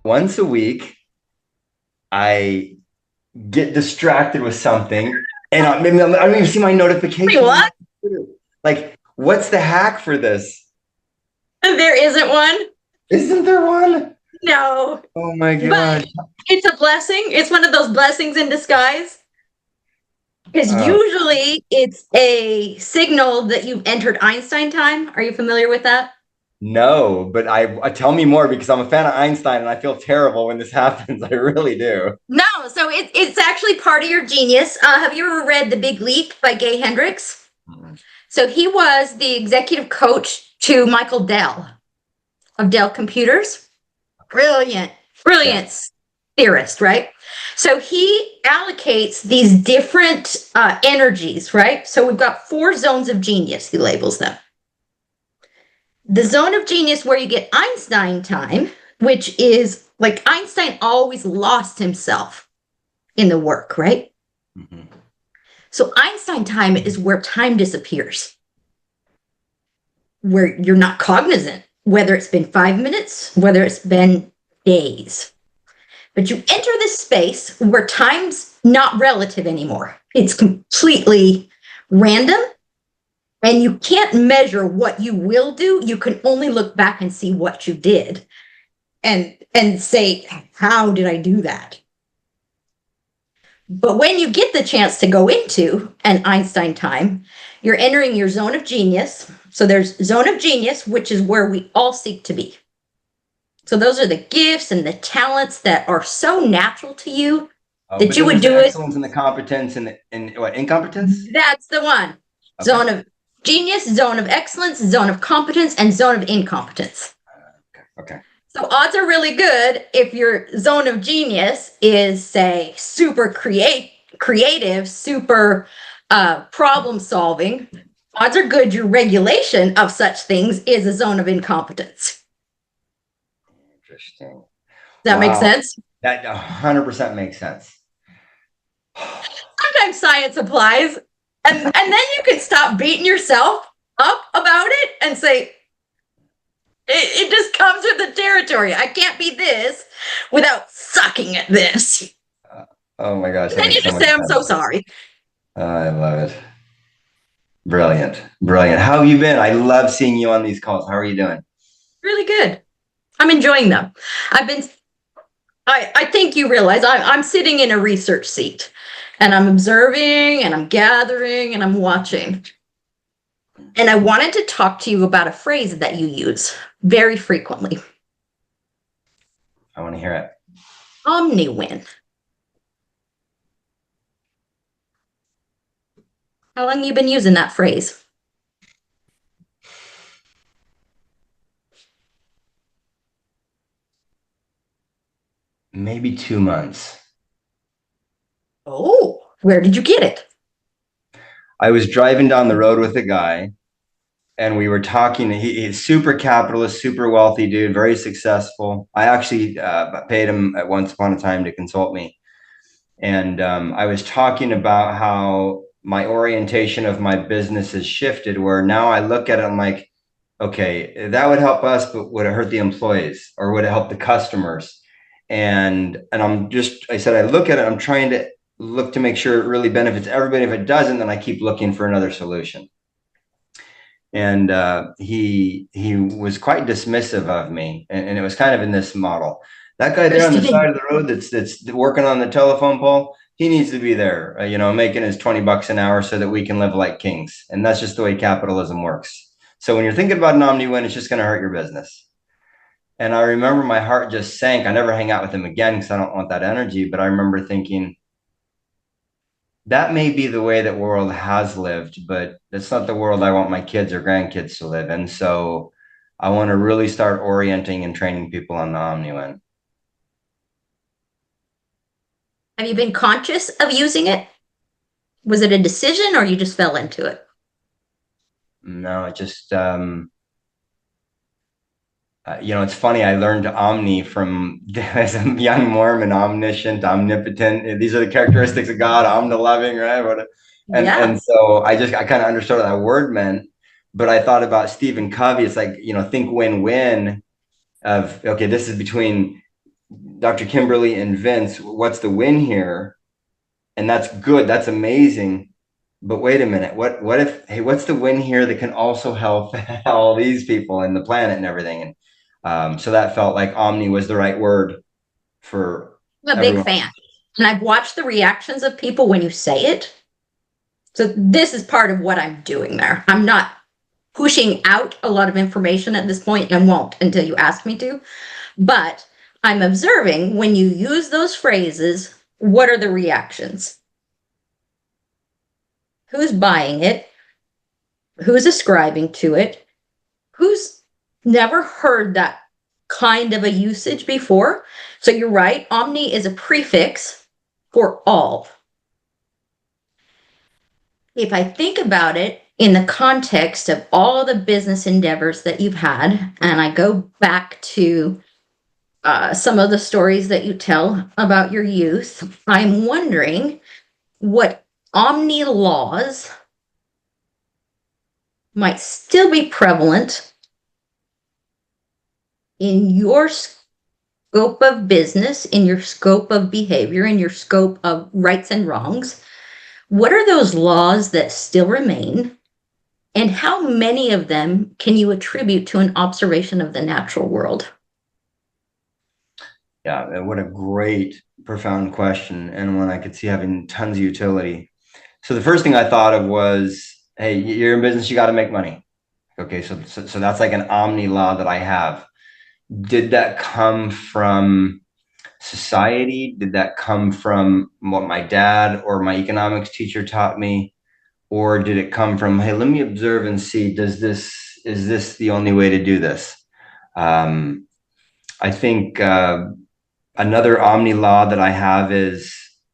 once a week, I get distracted with something, and maybe I don't even see my Wait, notifications. what? Like, what's the hack for this? There isn't one. Isn't there one? No, Oh my but gosh. it's a blessing. It's one of those blessings in disguise. Because Oh, usually it's a signal that you've entered Einstein time. Are you familiar with that? no, but I tell me more because I'm a fan of Einstein and I feel terrible when this happens. I really do. No, so it's actually part of your genius. Have you ever read The Big Leap by Gay Hendricks? Mhm. So he was the executive coach to Michael Dell of Dell Computers. Brilliant, Okay. brilliant theorist, right? So he allocates these different energies, right? So we've got four zones of genius, he labels them. The zone of genius where you get Einstein time, which is like Einstein always lost himself in the work, right? Mhm. So Einstein time is where time disappears, where you're not cognizant, whether it's been 5 minutes, whether it's been days. But you enter this space where time's not relative anymore. It's completely random, and you can't measure what you will do. You can only look back and see what you did and say, how did I do that? But when you get the chance to go into an Einstein time, you're entering your zone of genius. So there's zone of genius, which is where we all seek to be. So those are the gifts and the talents that are so natural to you Oh, that but you then would there's the do it. excellence and the competence and what, incompetence? That's the one. Okay. Zone of genius, zone of excellence, zone of competence, and zone of incompetence. Okay. So odds are really good if your zone of genius is, say, super creative, super problem solving. Odds are good your regulation of such things is a zone of incompetence. Interesting. Does that make Wow. sense? That 100% makes sense. Sometimes science applies, and then you can stop beating yourself up about it and say, it just comes with the territory. I can't be this without sucking at this. Uh, oh my gosh, And that then makes you so just much say, I'm so sense. sorry. I love it. Brilliant. Brilliant. How have you been? I love seeing you on these calls. How are you doing? Really good. I'm enjoying them. I've been, I think you realize I'm sitting in a research seat and I'm observing and I'm gathering and I'm watching. And I wanted to talk to you about a phrase that you use very frequently. I want to hear it. Omni-Win. How long have you been using that phrase? Maybe 2 months. Oh, where did you get it? I was driving down the road with a guy and we were talking. He's super capitalist, super wealthy dude, very successful. I actually paid him at once upon a time to consult me. And I was talking about how my orientation of my business has shifted, where now I look at it, I'm like, okay, that would help us, but would it hurt the employees or would it help the customers? And I said, I look at it, I'm trying to look to make sure it really benefits everybody. If it doesn't, then I keep looking for another solution. And he was quite dismissive of me, and it was kind of in this model. That guy there on the side of the road that's working on the telephone pole, he needs to be there, making his $20 an hour so that we can live like kings. And that's just the way capitalism works. So when you're thinking about an Omni-Win, it's just going to hurt your business. And I remember my heart just sank. I never hang out with him again because I don't want that energy. But I remember thinking, that may be the way that world has lived, but it's not the world I want my kids or grandkids to live in. So I want to really start orienting and training people on the Omni-Win. Have you been conscious of using it? Was it a decision or you just fell into it? No, it just it's funny. I learned Omni from as a young Mormon, omniscient, omnipotent. These are the characteristics of God, omni-loving, right? And Yeah. so I kind of understood what that word meant, but I thought about Stephen Covey. It's like, think win-win of, okay, this is between Dr. Kimberly and Vince, what's the win here? And that's good. That's amazing. But wait a minute. What if, hey, what's the win here that can also help all these people and the planet and everything? And so that felt like Omni was the right word for I'm a big everyone. fan. And I've watched the reactions of people when you say it. So this is part of what I'm doing there. I'm not pushing out a lot of information at this point and won't until you ask me to. But I'm observing when you use those phrases, what are the reactions? Who's buying it? Who's ascribing to it? Who's never heard that kind of a usage before? So you're right, omni is a prefix for all. If I think about it in the context of all the business endeavors that you've had, and I go back to some of the stories that you tell about your youth, I'm wondering what OmniLaws might still be prevalent in your scope of business, in your scope of behavior, in your scope of rights and wrongs. What are those laws that still remain? And how many of them can you attribute to an observation of the natural world? Yeah, what a great, profound question, and one I could see having tons of utility. So the first thing I thought of was, hey, you're in business, you got to make money. Okay, so that's like an omni law that I have. Did that come from society? Did that come from what my dad or my economics teacher taught me? Or did it come from, hey, let me observe and see, is this the only way to do this? I think another omni law that I have is,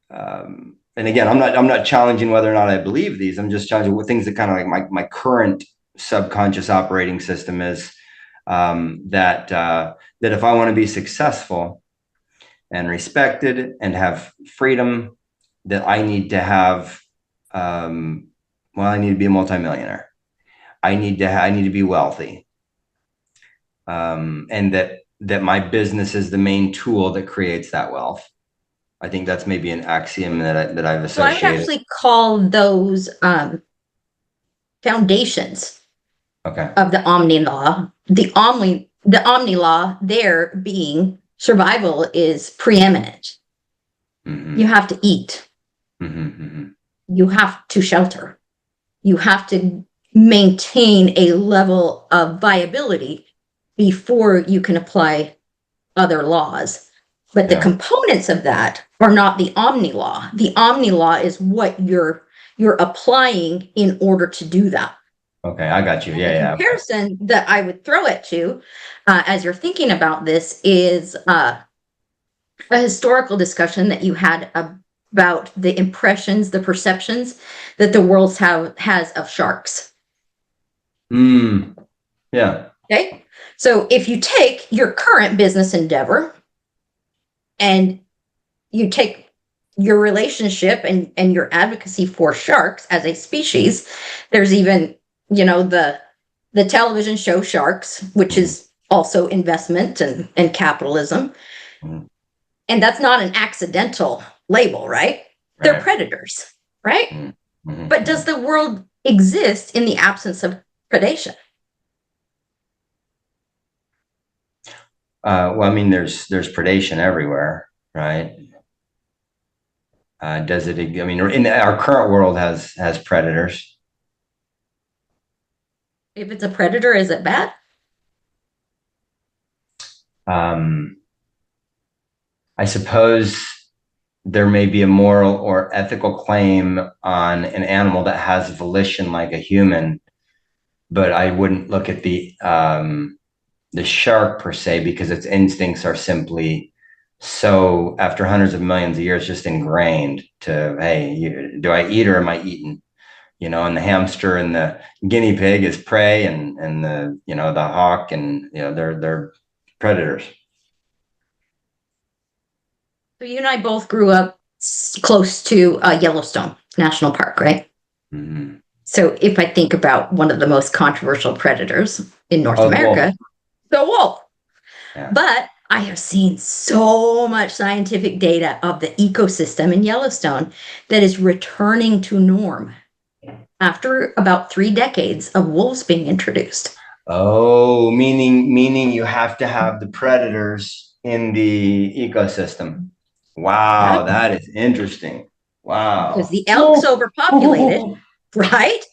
and again, I'm not challenging whether or not I believe these. I'm just challenging what things that kind of like my current subconscious operating system is, that if I want to be successful and respected and have freedom, that I need to have, I need to be a multimillionaire. I need to be wealthy, and that my business is the main tool that creates that wealth. I think that's maybe an axiom that I've So I would associated. actually call those foundations Okay. of the Omni Law. The Omni Law there being survival is preeminent. Mm-hmm. You have to eat. Mm-hmm. Mm-hmm. You have to shelter. You have to maintain a level of viability before you can apply other laws. But the Yeah. components of that are not the Omni Law. The Omni Law is what you're applying in order to do that. Okay, I got you. And the Yeah, yeah. Okay. comparison that I would throw it to, as you're thinking about this, is a historical discussion that you had about the impressions, the perceptions that the world has of sharks. Yeah. Okay. So if you take your current business endeavor and you take your relationship and your advocacy for sharks as a species, there's even, the television show Sharks, which Mm-hmm. is also investment and capitalism. Mm-hmm. And that's not an accidental label, right? They're Right. predators, right? Mm-hmm. But Mm-hmm. does the world exist in the absence of predation? Well, I mean, there's predation everywhere, right? Does it? I mean, in our current world has predators. If it's a predator, is it bad? Um, I suppose there may be a moral or ethical claim on an animal that has volition like a human, but I wouldn't look at the shark per se because its instincts are simply so, after hundreds of millions of years, just ingrained to, hey, do I eat or am I eaten? And the hamster and the guinea pig is prey, and the hawk and they're predators. So you and I both grew up close to Yellowstone National Park, right? Mm-hmm. So if I think about one of the most controversial predators in North Oh, the wolf. America, the wolf. Yeah. But I have seen so much scientific data of the ecosystem in Yellowstone that is returning to norm after about 3 decades of wolves being introduced. Oh, meaning you have to have the predators in the ecosystem. Yeah, Wow, that is interesting. because Wow. the elks overpopulated, right?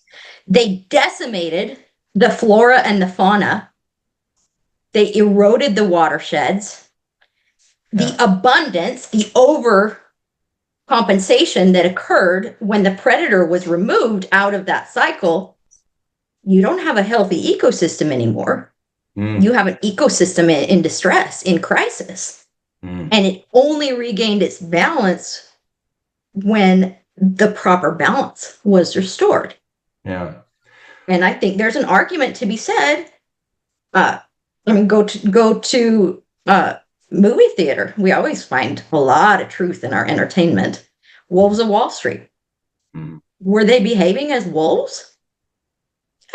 They decimated the flora and the fauna. They eroded the watersheds. The Yeah. abundance, the over compensation that occurred when the predator was removed out of that cycle, you don't have a healthy ecosystem anymore. You Mm, have an ecosystem in distress, in crisis. mm, And it only regained its balance when the proper balance was restored. yeah. And I think there's an argument to be said. I mean, go to movie theater. We always find a lot of truth in our entertainment. Wolves of Wall Street. Mm. Were they behaving as wolves?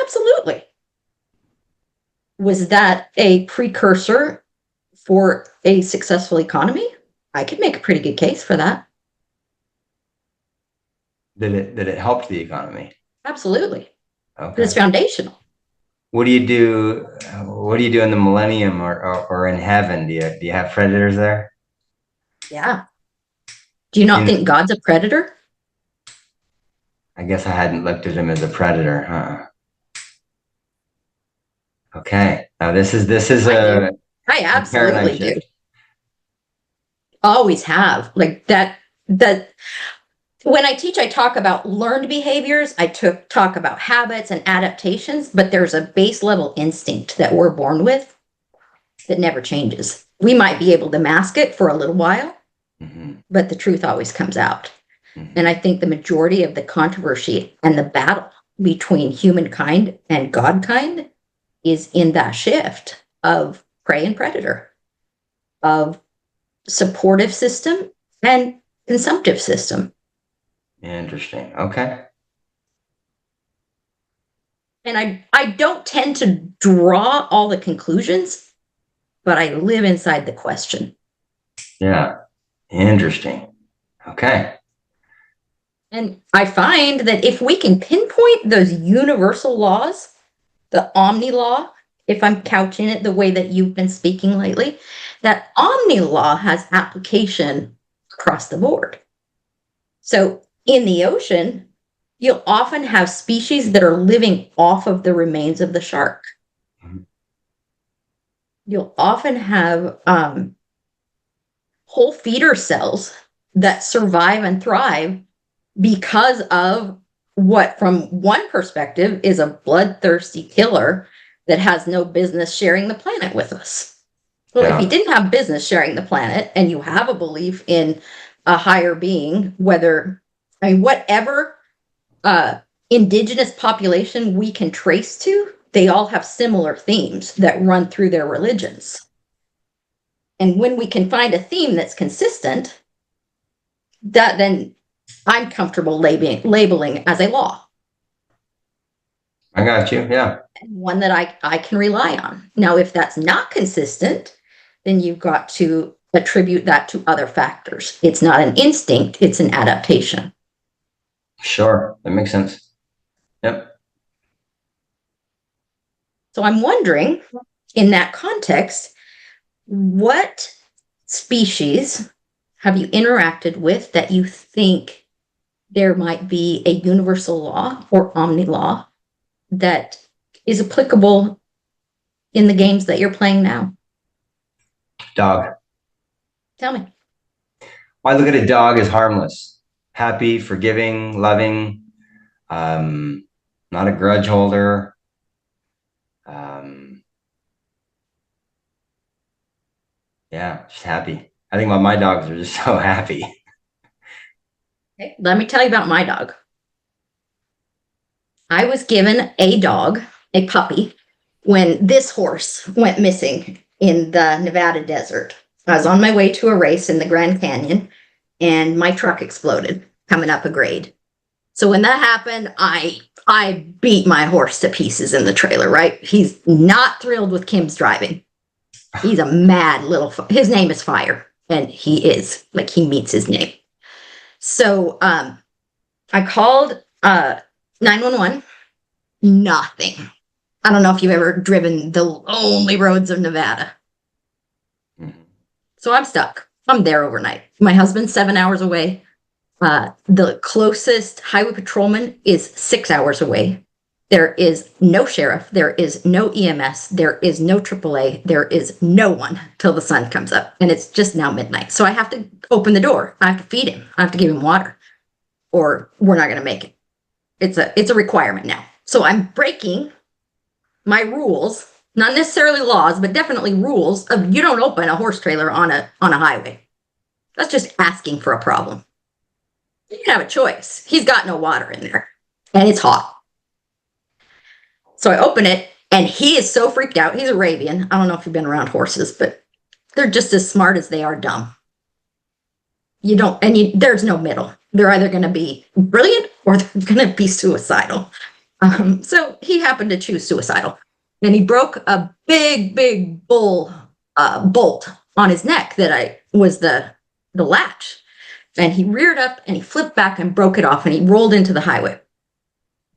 Absolutely. Was that a precursor for a successful economy? I could make a pretty good case for that. Did it help the economy? Absolutely. But it's Okay. foundational. What do you do? What do you do in the millennium or in heaven? Do you have predators there? Yeah. Do you not In think God's a predator? I guess I hadn't looked at him as a predator, huh? Okay. Now this is I do. I a paradigm absolutely do. shift. Always have. Like that when I teach, I talk about learned behaviors. I talk about habits and adaptations, but there's a base level instinct that we're born with that never changes. We might be able to mask it for a little while, Hmm. but the truth always comes out. And Hmm. I think the majority of the controversy and the battle between humankind and godkind is in that shift of prey and predator, of supportive system and consumptive system. Interesting. Okay. And I don't tend to draw all the conclusions, but I live inside the question. Yeah. Interesting. Okay. And I find that if we can pinpoint those universal laws, the Omni-Law, if I'm couching it the way that you've been speaking lately, that Omni-Law has application across the board. So in the ocean, you'll often have species that are living off of the remains of the shark. Mhm. You'll often have whole feeder cells that survive and thrive because of what, from one perspective, is a bloodthirsty killer that has no business sharing the planet with us. Well, if you Yeah. didn't have business sharing the planet and you have a belief in a higher being, whether, I mean, whatever indigenous population we can trace to, they all have similar themes that run through their religions. And when we can find a theme that's consistent, that then I'm comfortable labeling as a law, I got you. Yeah. and one that I can rely on. Now, if that's not consistent, then you've got to attribute that to other factors. It's not an instinct, it's an adaptation. Sure. That makes sense. Yep. So I'm wondering, in that context, what species have you interacted with that you think there might be a universal law or omni-law that is applicable in the games that you're playing now? Dog. Tell me. I look at a dog as harmless, happy, forgiving, loving, not a grudge holder. Um, yeah, just happy. I think my dogs are just so happy. Okay, let me tell you about my dog. I was given a dog, a puppy, when this horse went missing in the Nevada desert. I was on my way to a race in the Grand Canyon and my truck exploded coming up a grade. So when that happened, I beat my horse to pieces in the trailer, right? He's not thrilled with Kim's driving. He's a mad little, his name is Fire, and he is, like, he meets his name. So I called 911, nothing. I don't know if you've ever driven the lonely roads of Nevada. Mhm. So I'm stuck. I'm there overnight. My husband's 7 hours away. The closest highway patrolman is 6 hours away. There is no sheriff. There is no EMS. There is no AAA. There is no one till the sun comes up. And it's just now midnight. So I have to open the door. I have to feed him. I have to give him water, or we're not going to make it. It's a requirement now. So I'm breaking my rules, not necessarily laws, but definitely rules of you don't open a horse trailer on a highway. That's just asking for a problem. You can have a choice. He's got no water in there, and it's hot. So I open it, and he is so freaked out. He's Arabian. I don't know if you've been around horses, but they're just as smart as they are dumb. There's no middle. They're either going to be brilliant or they're going to be suicidal. So he happened to choose suicidal, and he broke a big bolt on his neck that was the latch, and he reared up and he flipped back and broke it off, and he rolled into the highway.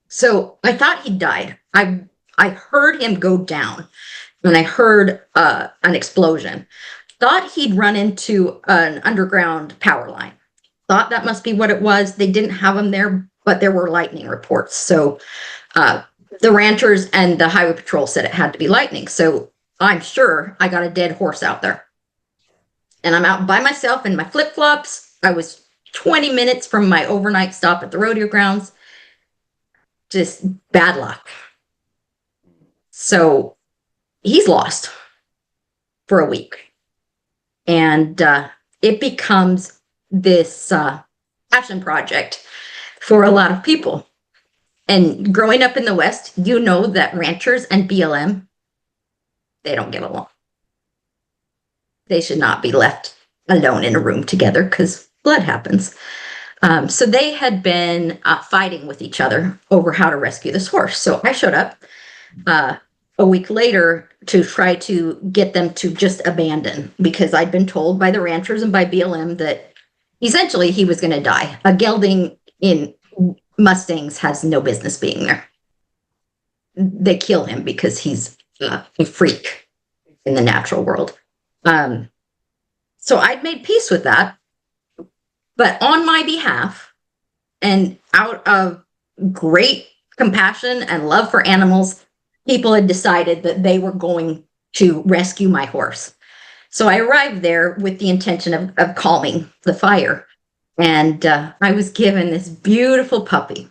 So I thought he died. I heard him go down, and I heard an explosion. Thought he'd run into an underground power line. Thought that must be what it was. They didn't have him there, but there were lightning reports. So the ranchers and the highway patrol said it had to be lightning. So I'm sure I got a dead horse out there. And I'm out by myself in my flip-flops. I was 20 minutes from my overnight stop at the rodeo grounds. Just bad luck. So he's lost for a week. And it becomes this passion project for a lot of people. And growing up in the West, you know that ranchers and BLM, they don't get along. They should not be left alone in a room together because blood happens. So they had been fighting with each other over how to rescue this horse. So I showed up a week later to try to get them to just abandon, because I'd been told by the ranchers and by BLM that essentially he was going to die. A gelding in Mustangs has no business being there. They kill him because he's a freak in the natural world. So I'd made peace with that. But on my behalf, and out of great compassion and love for animals, people had decided that they were going to rescue my horse. So I arrived there with the intention of calming the fire. And I was given this beautiful puppy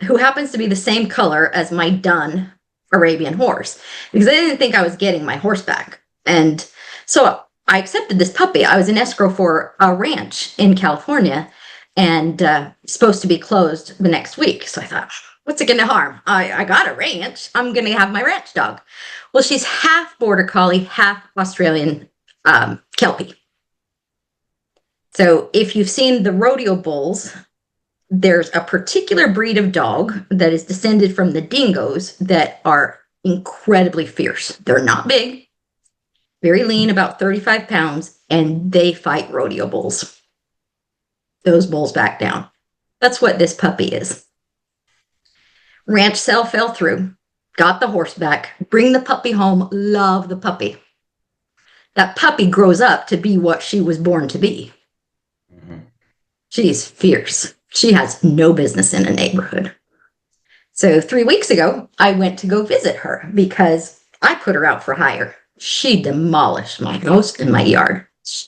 who happens to be the same color as my dun Arabian horse, because I didn't think I was getting my horse back. And so I accepted this puppy. I was in escrow for a ranch in California, and supposed to be closed the next week. So I thought, what's it going to harm? I got a ranch. I'm going to have my ranch dog. Well, she's half border collie, half Australian Kelpie. So if you've seen the rodeo bulls, there's a particular breed of dog that is descended from the dingoes that are incredibly fierce. They're not big, very lean, about 35 pounds, and they fight rodeo bulls. Those bulls back down. That's what this puppy is. Ranch sale fell through, got the horse back, bring the puppy home, love the puppy. That puppy grows up to be what she was born to be. Mm-hmm. She's fierce. She has no business in a neighborhood. So 3 weeks ago, I went to go visit her because I put her out for hire. She demolished my house and my yard. She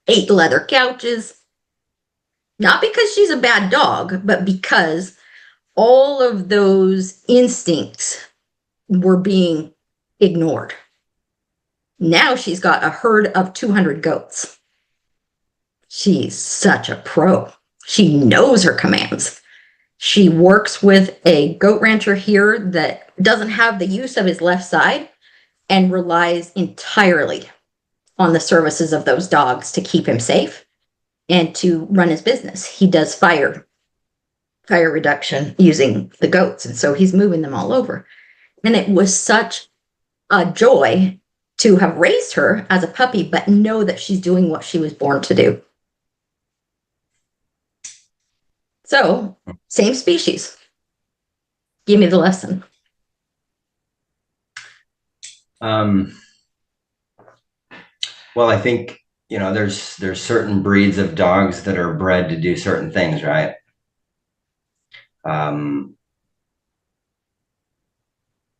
ate leather couches. Not because she's a bad dog, but because all of those instincts were being ignored. Now she's got a herd of 200 goats. She's such a pro. She knows her commands. She works with a goat rancher here that doesn't have the use of his left side and relies entirely on the services of those dogs to keep him safe and to run his business. He does fire reduction using the goats, and so he's moving them all over. And it was such a joy to have raised her as a puppy, but know that she's doing what she was born to do. So, same species. Give me the lesson. Well, I think, there's certain breeds of dogs that are bred to do certain things, right?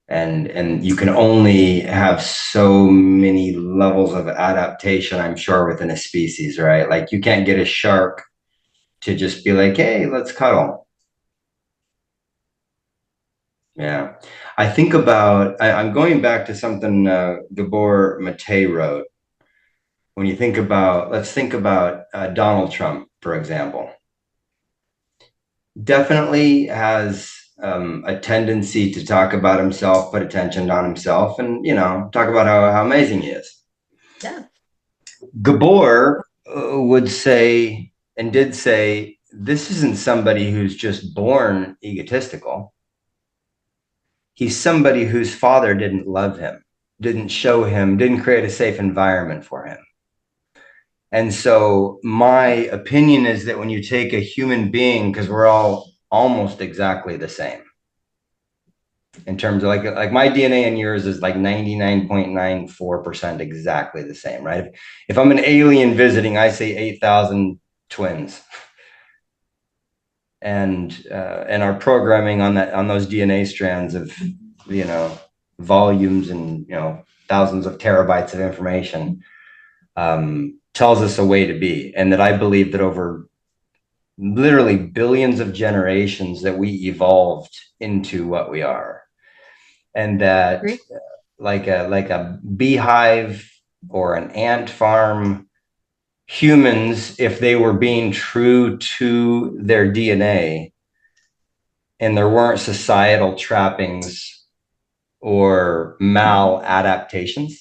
And you can only have so many levels of adaptation, I'm sure, within a species, right? Like, you can't get a shark to just be like, hey, let's cuddle. Yeah. I think I'm going back to something Gabor Mate wrote. When you think about, let's think about Donald Trump, for example. Definitely has a tendency to talk about himself, put attention on himself, and talk about how amazing he is. Yeah. Gabor would say and did say, this isn't somebody who's just born egotistical. He's somebody whose father didn't love him, didn't show him, didn't create a safe environment for him. And so my opinion is that when you take a human being, because we're all almost exactly the same in terms of like my DNA and yours is like 99.94% exactly the same, right? If I'm an alien visiting, I say 8,000 twins. And our programming on those DNA strands of, volumes and, thousands of terabytes of information tells us a way to be. And that I believe that over literally billions of generations that we evolved into what we are. And that like a beehive or an ant farm, humans, if they were being true to their DNA and there weren't societal trappings or maladaptations.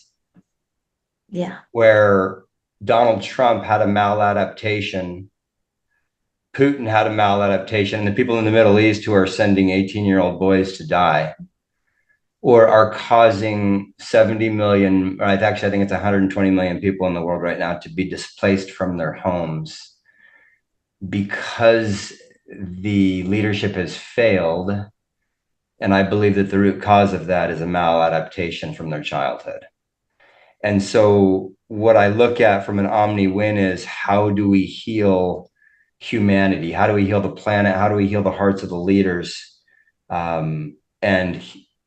Yeah. Where Donald Trump had a maladaptation, Putin had a maladaptation, and the people in the Middle East who are sending 18-year-old boys to die or are causing 70 million, or actually, I think it's 120 million people in the world right now to be displaced from their homes because the leadership has failed. And I believe that the root cause of that is a maladaptation from their childhood. And so what I look at from an Omni-Win is, how do we heal humanity? How do we heal the planet? How do we heal the hearts of the leaders? And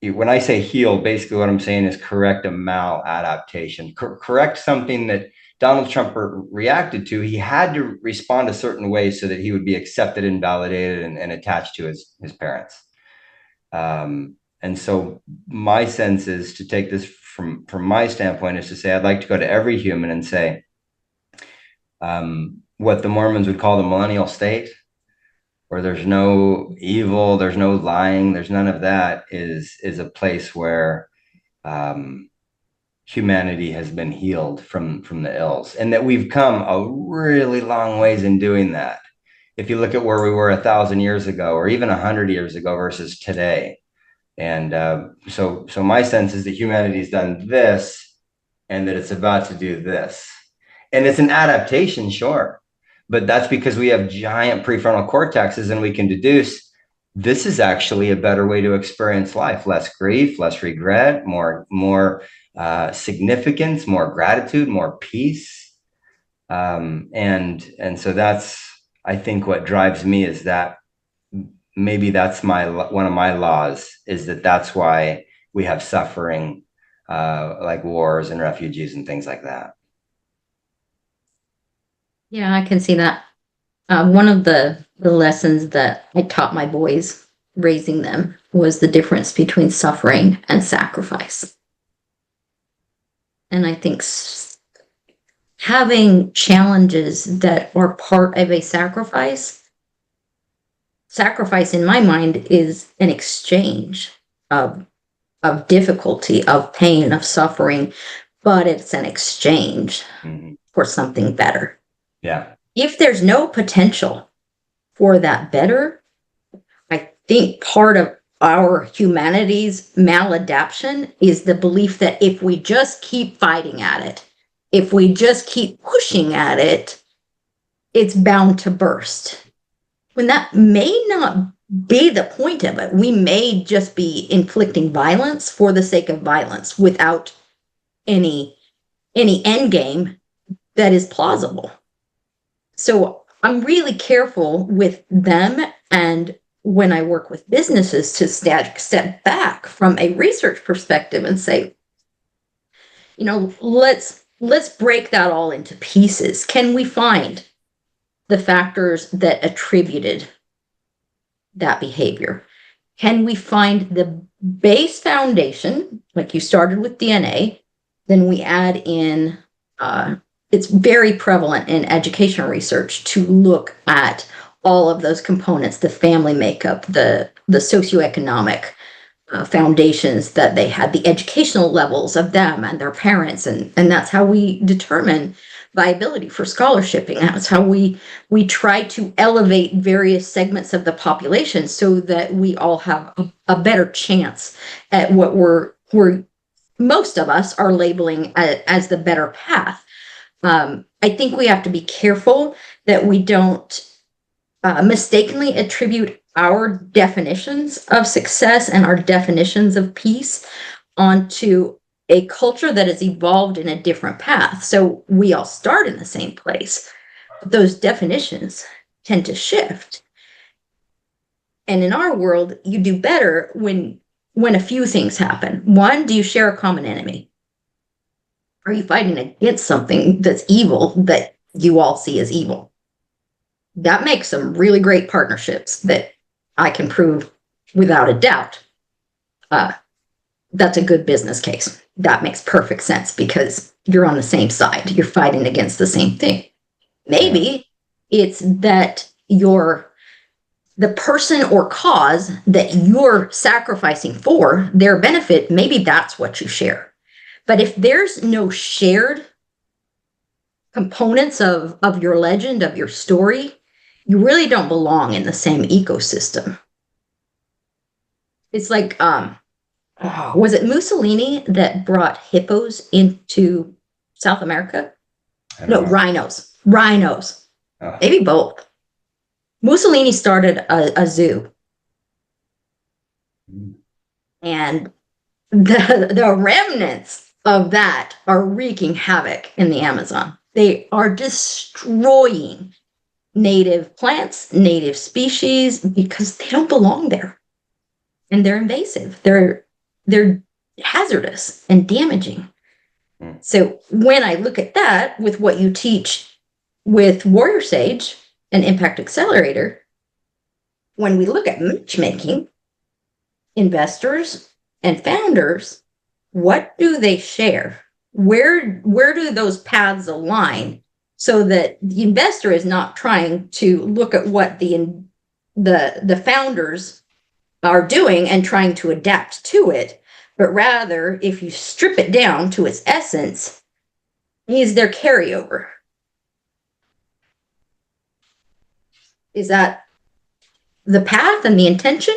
when I say heal, basically what I'm saying is correct a maladaptation, correct something that Donald Trump reacted to. He had to respond a certain way so that he would be accepted and validated and attached to his parents. And so my sense is to take this from my standpoint is to say, I'd like to go to every human and say, what the Mormons would call the millennial state, where there's no evil, there's no lying, there's none of that, is a place where humanity has been healed from the ills, and that we've come a really long ways in doing that. If you look at where we were 1,000 years ago, or even 100 years ago versus today. And so my sense is that humanity's done this and that it's about to do this. And it's an adaptation, sure, but that's because we have giant prefrontal cortexes and we can deduce this is actually a better way to experience life. Less grief, less regret, more significance, more gratitude, more peace. And so that's, I think, what drives me is that maybe that's one of my laws, is that's why we have suffering, like wars and refugees and things like that. Yeah, I can see that. One of the lessons that I taught my boys raising them was the difference between suffering and sacrifice. And I think having challenges that are part of a sacrifice in my mind is an exchange of difficulty, of pain, of suffering, but it's an exchange for something better. Yeah. If there's no potential for that better, I think part of our humanity's maladaptation is the belief that if we just keep fighting at it, if we just keep pushing at it, it's bound to burst. When that may not be the point of it. We may just be inflicting violence for the sake of violence without any end game that is plausible. So I'm really careful with them, and when I work with businesses, to step back from a research perspective and say, let's break that all into pieces. Can we find the factors that attributed that behavior? Can we find the base foundation, like you started with DNA, then we add in, it's very prevalent in educational research to look at all of those components, the family makeup, the socioeconomic foundations that they had, the educational levels of them and their parents, and that's how we determine viability for scholarshiping. That's how we try to elevate various segments of the population so that we all have a better chance at what we're most of us are labeling as the better path. I think we have to be careful that we don't mistakenly attribute our definitions of success and our definitions of peace onto a culture that has evolved in a different path. So we all start in the same place, but those definitions tend to shift. And in our world, you do better when a few things happen. One, do you share a common enemy? Are you fighting against something that's evil that you all see as evil? That makes some really great partnerships that I can prove without a doubt. That's a good business case. That makes perfect sense because you're on the same side. You're fighting against the same thing. Maybe it's that the person or cause that you're sacrificing for their benefit, maybe that's what you share. But if there's no shared components of your legend, of your story, you really don't belong in the same ecosystem. It's like, was it Mussolini that brought hippos into South America? No, rhinos. Oh. Maybe both. Mussolini started a zoo. And the remnants of that are wreaking havoc in the Amazon. They are destroying native plants, native species, because they don't belong there. And they're invasive. They're hazardous and damaging. So when I look at that with what you teach with Warrior Sage and Impact Accelerator, when we look at matchmaking, investors and founders, what do they share? Where do those paths align so that the investor is not trying to look at what the founders are doing and trying to adapt to it, but rather, if you strip it down to its essence, is there carryover? Is that the path and the intention?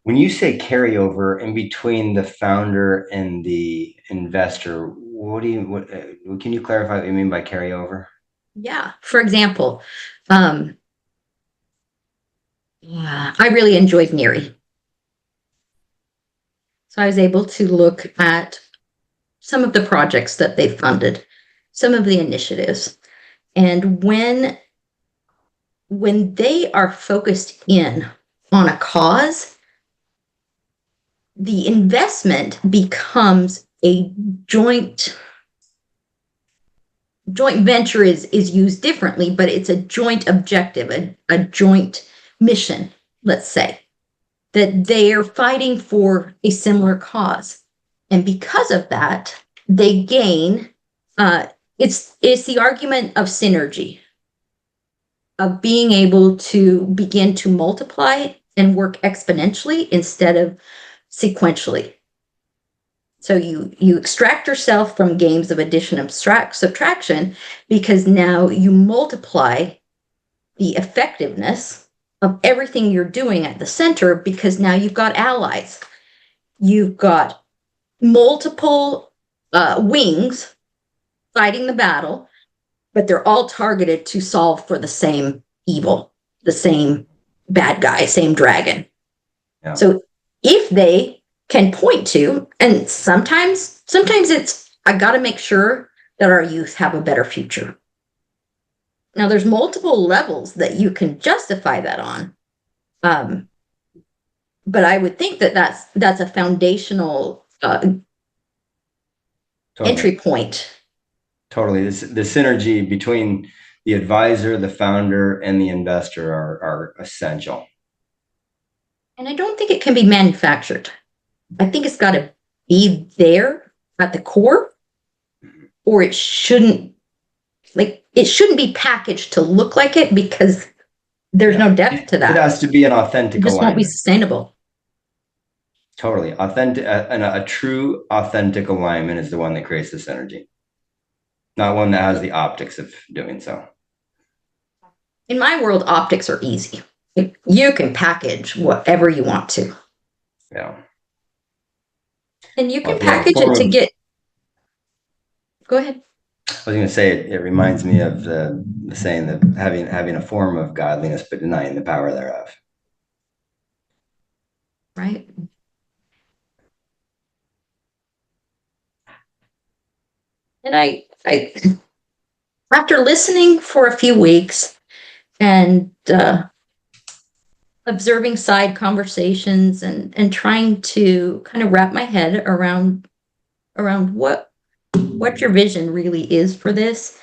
When you say carryover in between the founder and the investor, can you clarify what you mean by carryover? Yeah. For example, I really enjoyed Neri. So I was able to look at some of the projects that they funded, some of the initiatives. And when they are focused in on a cause, the investment becomes a joint venture is used differently, but it's a joint objective, a joint mission, let's say, that they are fighting for a similar cause. And because of that, they gain, it's the argument of synergy, of being able to begin to multiply and work exponentially instead of sequentially. So you extract yourself from games of addition, subtraction, because now you multiply the effectiveness of everything you're doing at the center, because now you've got allies. You've got multiple wings fighting the battle, but they're all targeted to solve for the same evil, the same bad guy, same dragon. Yeah. So if they can point to, and sometimes it's, I got to make sure that our youth have a better future. Now, there's multiple levels that you can justify that on. But I would think that that's a foundational entry point. Totally. The synergy between the advisor, the founder, and the investor are essential. And I don't think it can be manufactured. I think it's got to be there at the core, or it shouldn't be packaged to look like it, because there's no depth to that. It has to be an authentic It just alignment. won't be sustainable. Totally. Authentic, and a true authentic alignment is the one that creates this energy, not one that has the optics of doing so. In my world, optics are easy. You can package whatever you want to. Yeah. And you can package it to get. Go ahead. I was going to say, it reminds me of the saying that having a form of godliness, but denying the power thereof. Right. And I after listening for a few weeks and observing side conversations and trying to kind of wrap my head around what your vision really is for this,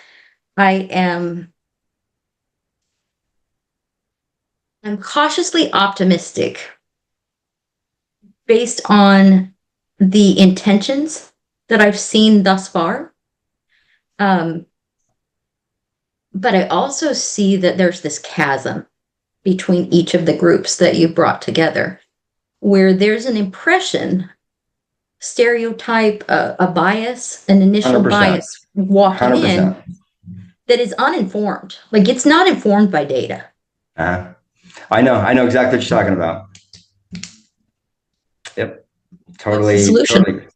I'm cautiously optimistic based on the intentions that I've seen thus far. But I also see that there's this chasm between each of the groups that you brought together, where there's an impression, stereotype, a bias, an initial 100%. bias walking 100%. in that is uninformed. Like, it's not informed by data. I know exactly what you're talking about. Yep. Totally. Solution. Totally.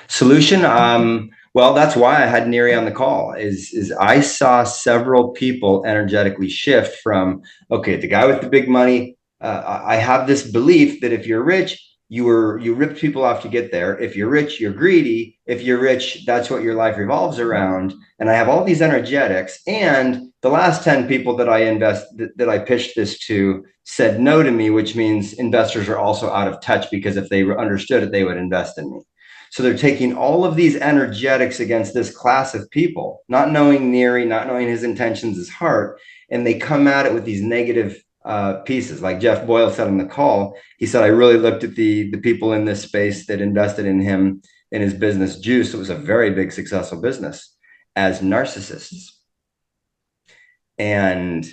Solution. Well, that's why I had Neri on the call, is I saw several people energetically shift from, okay, the guy with the big money, I have this belief that if you're rich, you rip people off to get there. If you're rich, you're greedy. If you're rich, that's what your life revolves around. And I have all these energetics. And the last 10 people that I pitched this to said no to me, which means investors are also out of touch, because if they understood it, they would invest in me. So they're taking all of these energetics against this class of people, not knowing Neri, not knowing his intentions, his heart, and they come at it with these negative pieces. Like Jeff Boyle said on the call, he said, I really looked at the people in this space that invested in him, in his business Juice. It was a very big, successful business, as narcissists. And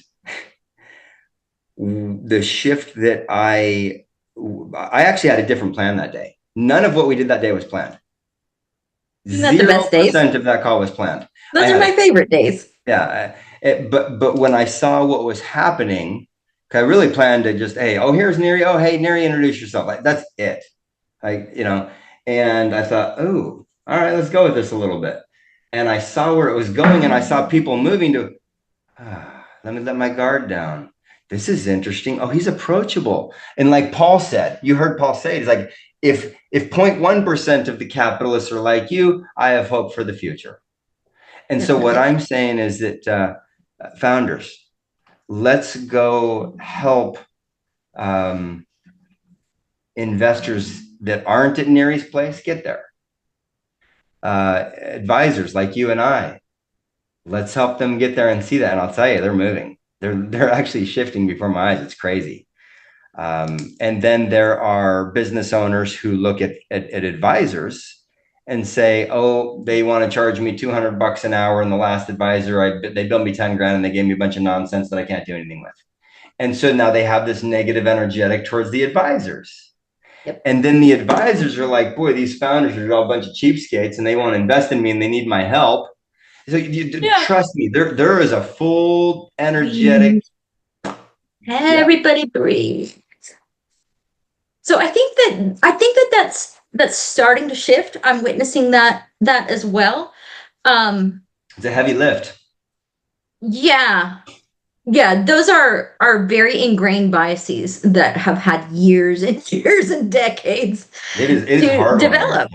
the shift that I actually had a different plan that day. None of what we did that day was planned. Isn't that the best days? 0% of that call was planned. Those are my favorite days. Yeah. But when I saw what was happening, I really planned to just, hey, oh, here's Neri. Oh, hey, Neri, introduce yourself. Like, that's it. And I thought, oh, all right, let's go with this a little bit. And I saw where it was going, and I saw people moving to, let me let my guard down. This is interesting. Oh, he's approachable. And like Paul said, you heard Paul say, he's like, if 0.1% of the capitalists are like you, I have hope for the future. And so what I'm saying is that founders, let's go help investors that aren't at Neri's place get there. Advisors like you and I, let's help them get there and see that. And I'll tell you, they're moving. They're actually shifting before my eyes. It's crazy. And then there are business owners who look at advisors and say, oh, they want to charge me $200 an hour. And the last advisor, they billed me 10 grand and they gave me a bunch of nonsense that I can't do anything with. And so now they have this negative energetic towards the advisors. Yep. And then the advisors are like, boy, these founders are all a bunch of cheapskates and they want to invest in me and they need my help. So trust me, there is a full energetic Yeah. Everybody breathe. So I think that's starting to shift. I'm witnessing that as well. Um, It's a heavy lift. yeah, yeah, those are very ingrained biases that have had years and years and decades It is to hardwired. develop.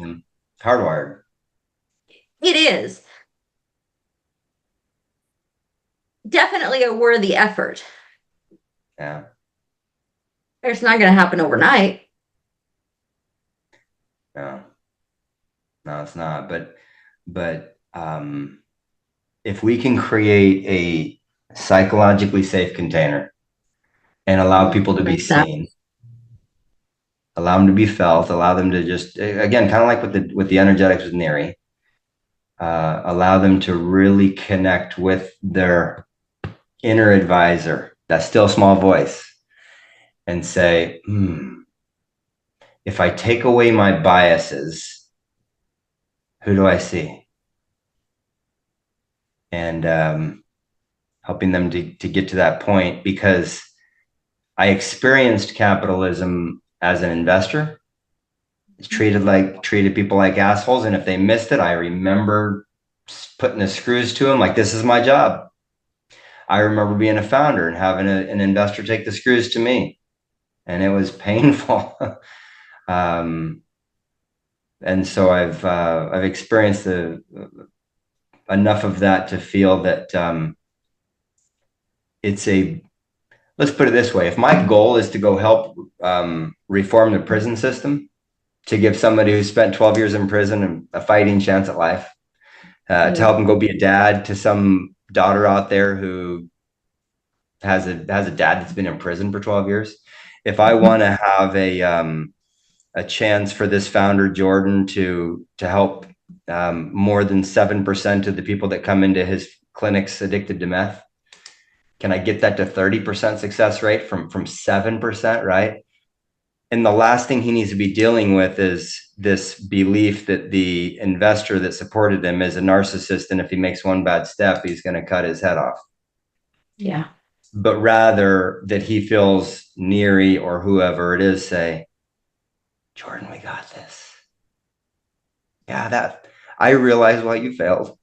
Hardwired. It is definitely a worthy effort. Yeah. It's not going to happen overnight. No, no, it's not. But if we can create a psychologically safe container and allow people to be That's that. seen, allow them to be felt, allow them to just again, kind of like with the energetics with Neri, allow them to really connect with their inner advisor, that still small voice, and say, if I take away my biases, who do I see? And helping them to get to that point, because I experienced capitalism as an investor. It's treated people like assholes, and if they missed it, I remember putting the screws to them. Like, this is my job. I remember being a founder and having an investor take the screws to me, and it was painful. um, and so I've experienced enough of that to feel that it's a let's put it this way: if my goal is to go help reform the prison system, to give somebody who spent 12 years in prison a fighting chance at life, to help him go be a dad to some daughter out there who has a dad that's been in prison for 12 years. If I want to have a chance for this founder Jordan to help more than 7% of the people that come into his clinics addicted to meth, can I get that to 30% success rate from 7%, right? And the last thing he needs to be dealing with is this belief that the investor that supported him is a narcissist, and if he makes one bad step, he's going to cut his head off. Yeah. But rather that he feels Neri or whoever it is say, Jordan, we got this. Yeah, that I realize why you failed.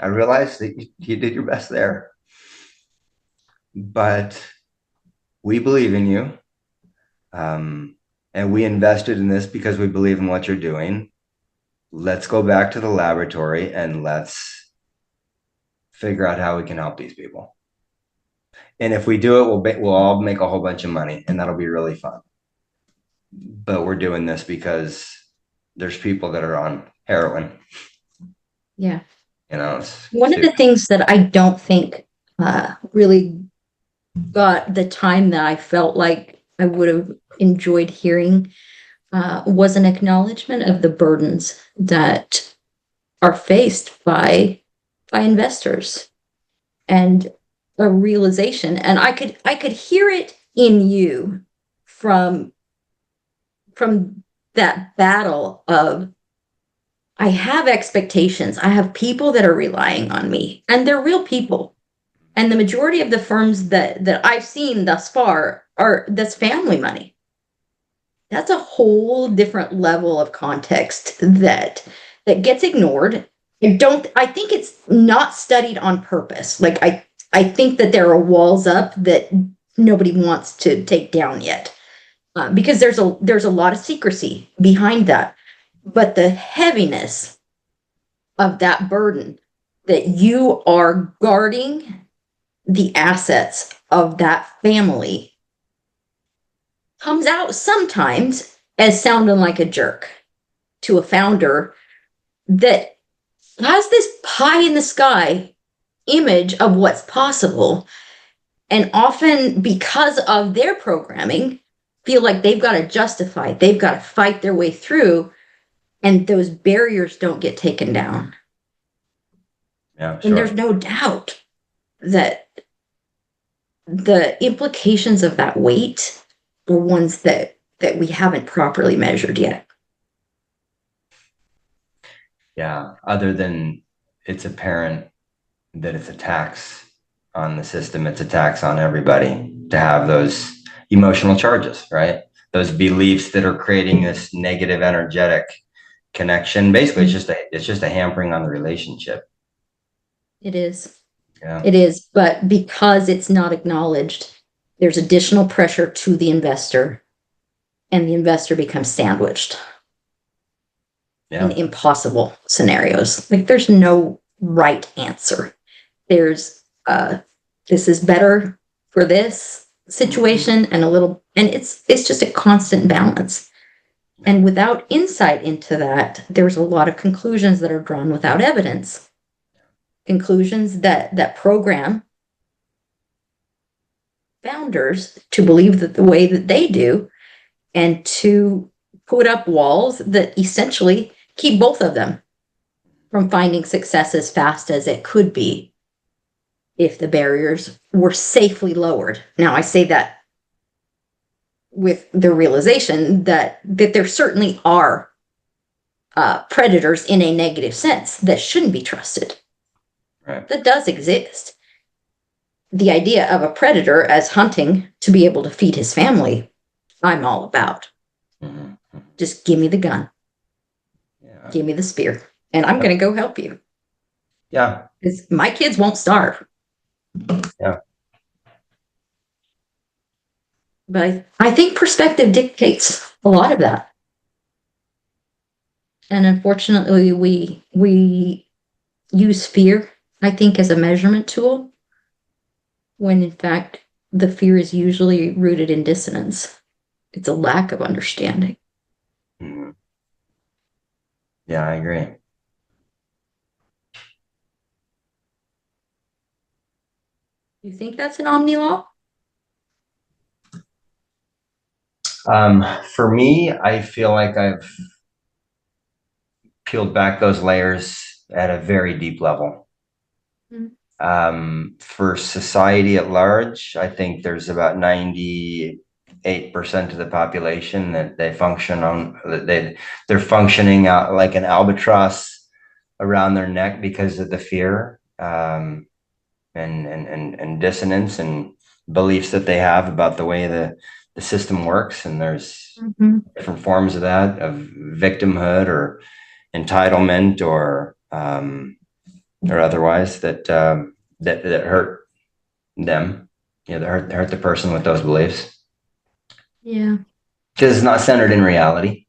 I realized that you did your best there, but we believe in you. And we invested in this because we believe in what you're doing. Let's go back to the laboratory and let's figure out how we can help these people. And if we do it, we'll all make a whole bunch of money, and that'll be really fun. But we're doing this because there's people that are on heroin. Yeah. It's One of the things that I don't think really got the time that I felt like I would have enjoyed hearing was an acknowledgement of the burdens that are faced by investors, and a realization. And I could hear it in you from that battle of, I have expectations. I have people that are relying on me, and they're real people. And the majority of the firms that I've seen thus far that's family money. That's a whole different level of context that gets ignored. I think it's not studied on purpose. Like I think that there are walls up that nobody wants to take down yet, because there's a lot of secrecy behind that. But the heaviness of that burden, that you are guarding the assets of that family, comes out sometimes as sounding like a jerk to a founder that has this pie in the sky image of what's possible, and often because of their programming feel like they've got to justify, they've got to fight their way through, and those barriers don't get taken down. Yeah, And there's sure. no doubt that the implications of that weight are ones that we haven't properly measured yet. Yeah. Other than it's apparent that it's a tax on the system. It's a tax on everybody to have those emotional charges, right? Those beliefs that are creating this negative energetic connection. Basically, it's just a hampering on the relationship. It is. Yeah. It is. But because it's not acknowledged, there's additional pressure to the investor, and the investor becomes sandwiched in Yeah. impossible scenarios. Like there's no right answer. There's this is better for this situation and it's just a constant balance. And without insight into that, there's a lot of conclusions that are drawn without evidence. Conclusions that program founders to believe that the way that they do, and to put up walls that essentially keep both of them from finding success as fast as it could be if the barriers were safely lowered. Now, I say that with the realization that there certainly are predators in a negative sense that shouldn't be trusted. Right. That does exist. The idea of a predator as hunting to be able to feed his family, I'm all about. Mm-hmm. Just give me the gun. Yeah. Give me the spear, and I'm going to go help you. Yeah. Because my kids won't starve. Yeah. But I think perspective dictates a lot of that. And unfortunately, we use fear, I think, as a measurement tool, when in fact the fear is usually rooted in dissonance. It's a lack of understanding. Mm-hmm. Yeah, I agree. You think that's an OmniLaw? For me, I feel like I've peeled back those layers at a very deep level. For society at large, I think there's about 98% of the population that they function on, they're functioning out like an albatross around their neck because of the fear, and dissonance and beliefs that they have about the way the system works. And there's different forms of that, of victimhood or entitlement or otherwise that hurt them, that hurt the person with those beliefs. Yeah. Because it's not centered in reality.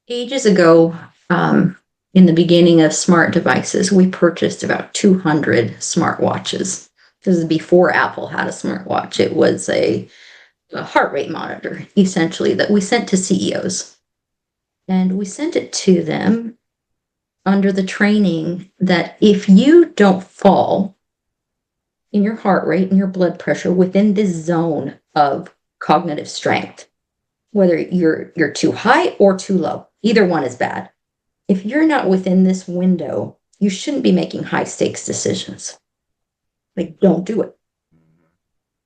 Ages ago, in the beginning of smart devices, we purchased about 200 smartwatches. This is before Apple had a smartwatch. It was a heart rate monitor, essentially, that we sent to CEOs. And we sent it to them under the training that if you don't fall in your heart rate and your blood pressure within this zone of cognitive strength, whether you're too high or too low, either one is bad. If you're not within this window, you shouldn't be making high stakes decisions. Like, don't do it.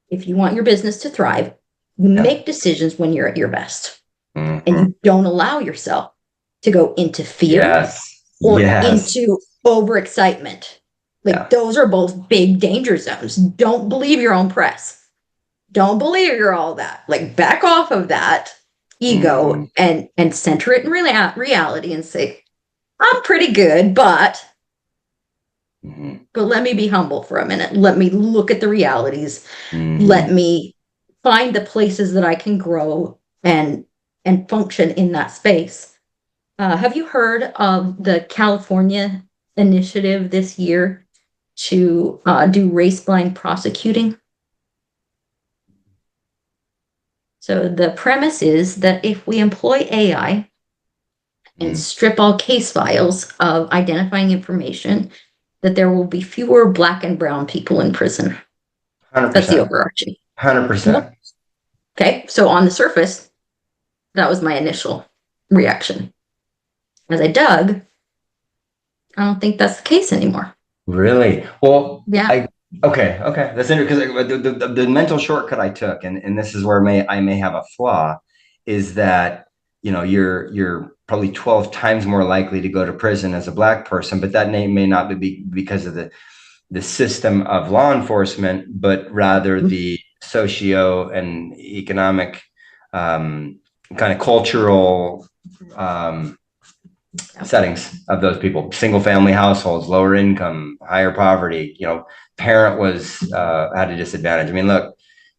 If you want your business to thrive, you make decisions when you're at your best. And you don't allow yourself to go into fear or into overexcitement. Like those are both big danger zones. Don't believe your own press. Don't believe you're all that. Like, back off of that ego and center it in reality and say, I'm pretty good, but let me be humble for a minute. Let me look at the realities. Let me find the places that I can grow and function in that space. Have you heard of the California initiative this year to do race-blind prosecuting? So the premise is that if we employ AI and strip all case files of identifying information, that there will be fewer Black and brown people in prison. 100%. That's the overarching. 100%. Okay, so on the surface, that was my initial reaction. As I dug, I don't think that's the case anymore. Really? Well, yeah. Okay. That's interesting, because the mental shortcut I took, and this is where I may have a flaw, is that you're probably 12 times more likely to go to prison as a Black person, but that may not be because of the system of law enforcement, but rather the socio and economic kind of cultural settings of those people, single family households, lower income, higher poverty, parent was at a disadvantage. I mean, look,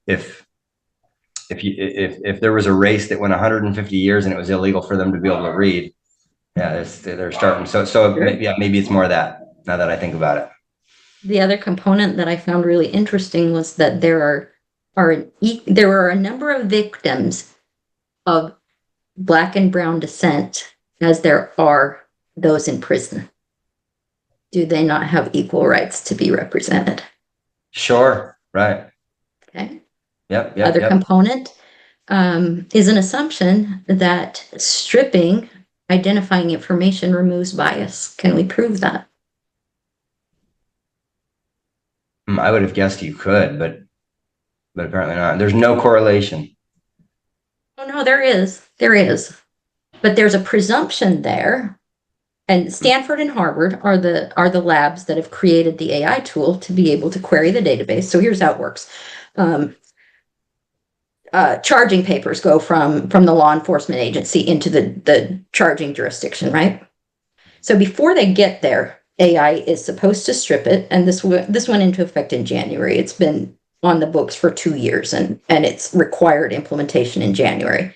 if there was a race that went 150 years and it was illegal for them to be able to read, yeah, they're starting. So Sure. maybe it's more of that now that I think about it. The other component that I found really interesting was that there are a number of victims of Black and brown descent as there are those in prison. Do they not have equal rights to be represented? Sure. Right. Okay. Yep. Other component is an assumption that stripping identifying information removes bias. Can we prove that? I would have guessed you could, but apparently not. There's no correlation. Oh no, there is. There is. But there's a presumption there. And Stanford and Harvard are the labs that have created the AI tool to be able to query the database. So here's how it works. Charging papers go from the law enforcement agency into the charging jurisdiction, right? So before they get there, AI is supposed to strip it, and this went into effect in January. It's been on the books for 2 years, and it's required implementation in January.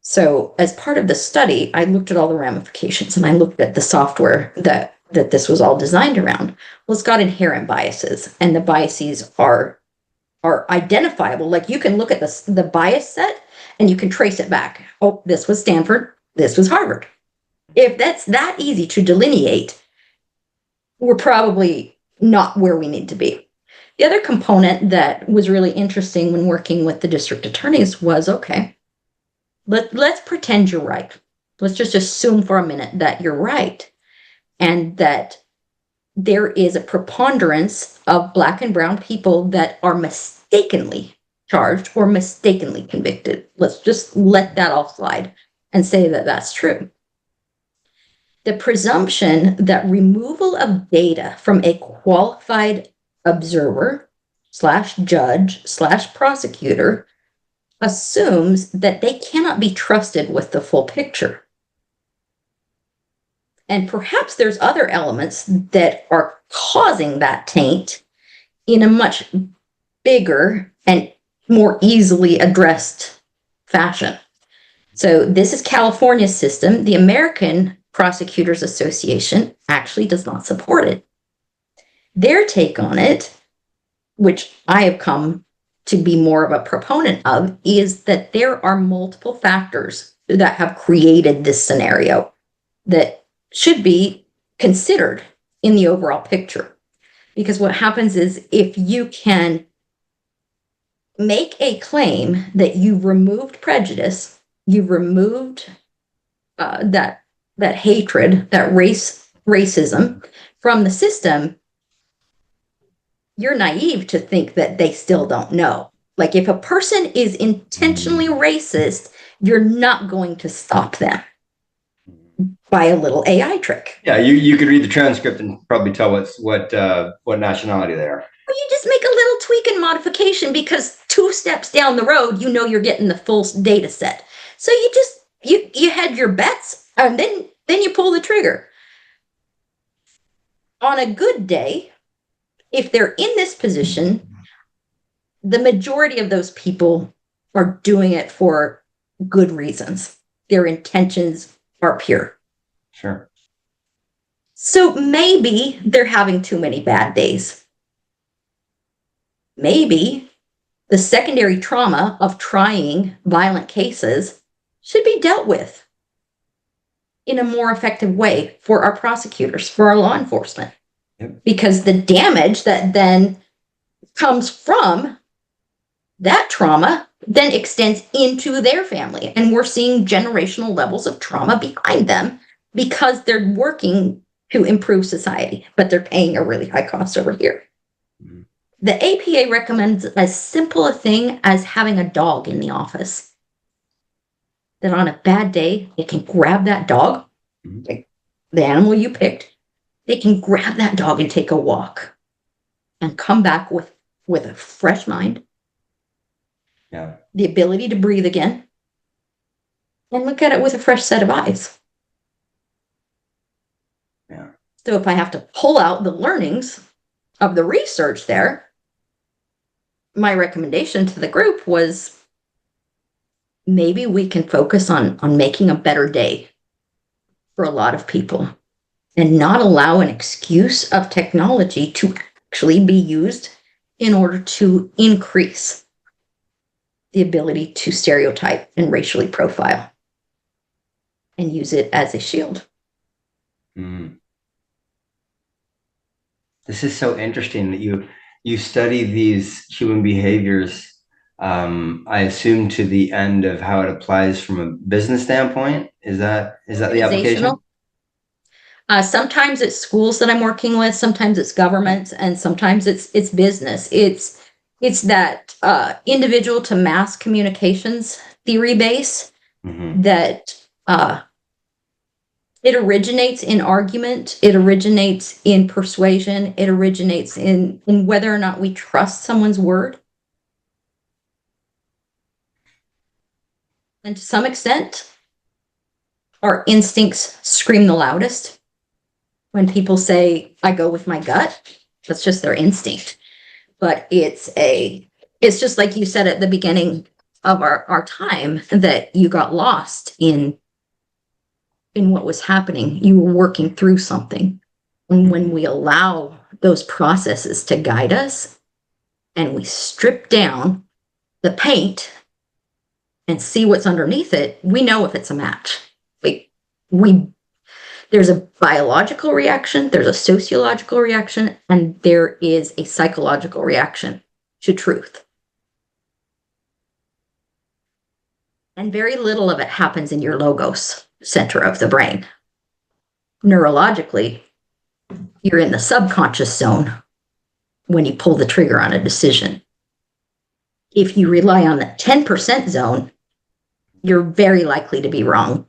So as part of the study, I looked at all the ramifications, and I looked at the software that this was all designed around. Well, it's got inherent biases, and the biases are identifiable. Like you can look at the bias set and you can trace it back. Oh, this was Stanford, this was Harvard. If that's that easy to delineate, we're probably not where we need to be. The other component that was really interesting when working with the district attorneys was, okay, let's pretend you're right. Let's just assume for a minute that you're right and that there is a preponderance of Black and brown people that are mistakenly charged or mistakenly convicted. Let's just let that all slide and say that that's true. The presumption that removal of data from a qualified observer / judge / prosecutor assumes that they cannot be trusted with the full picture. And perhaps there's other elements that are causing that taint in a much bigger and more easily addressed fashion. So this is California's system. The American Prosecutors Association actually does not support it. Their take on it, which I have come to be more of a proponent of, is that there are multiple factors that have created this scenario that should be considered in the overall picture. Because what happens is if you can make a claim that you've removed prejudice, you've removed that hatred, that racism from the system, you're naive to think that they still don't know. Like if a person is intentionally racist, you're not going to stop them by a little AI trick. Yeah, you could read the transcript and probably tell what nationality they are. Well, you just make a little tweak and modification because 2 steps down the road, you know you're getting the full data set. So you had your bets, and then you pull the trigger. On a good day, if they're in this position, the majority of those people are doing it for good reasons. Their intentions are pure. Sure. So maybe they're having too many bad days. Maybe the secondary trauma of trying violent cases should be dealt with in a more effective way for our prosecutors, for our law enforcement. Yep. Because the damage that then comes from that trauma then extends into their family. And we're seeing generational levels of trauma behind them because they're working to improve society, but they're paying a really high cost over here. Mm-hmm. The APA recommends as simple a thing as having a dog in the office. That on a bad day, they can grab that dog, like the animal you picked, they can grab that dog and take a walk. and come back with a fresh mind, Yeah. the ability to breathe again, and look at it with a fresh set of eyes. Yeah. So if I have to pull out the learnings of the research there, my recommendation to the group was maybe we can focus on making a better day for a lot of people and not allow an excuse of technology to actually be used in order to increase the ability to stereotype and racially profile and use it as a shield. Mm. This is so interesting that you study these human behaviors. I assume to the end of how it applies from a business standpoint. Is that the application? Organizational. Sometimes it's schools that I'm working with, sometimes it's governments, and sometimes it's business. It's that individual to mass communications theory base Hmm. that it originates in argument, it originates in persuasion, it originates in whether or not we trust someone's word. And to some extent, our instincts scream the loudest. When people say, I go with my gut, that's just their instinct. But it's just like you said at the beginning of our time that you got lost in what was happening. You were working through something. And when we allow those processes to guide us and we strip down the paint and see what's underneath it, we know if it's a match. We there's a biological reaction, there's a sociological reaction, and there is a psychological reaction to truth. And very little of it happens in your logos center of the brain. Neurologically, you're in the subconscious zone when you pull the trigger on a decision. If you rely on the 10% zone, you're very likely to be wrong.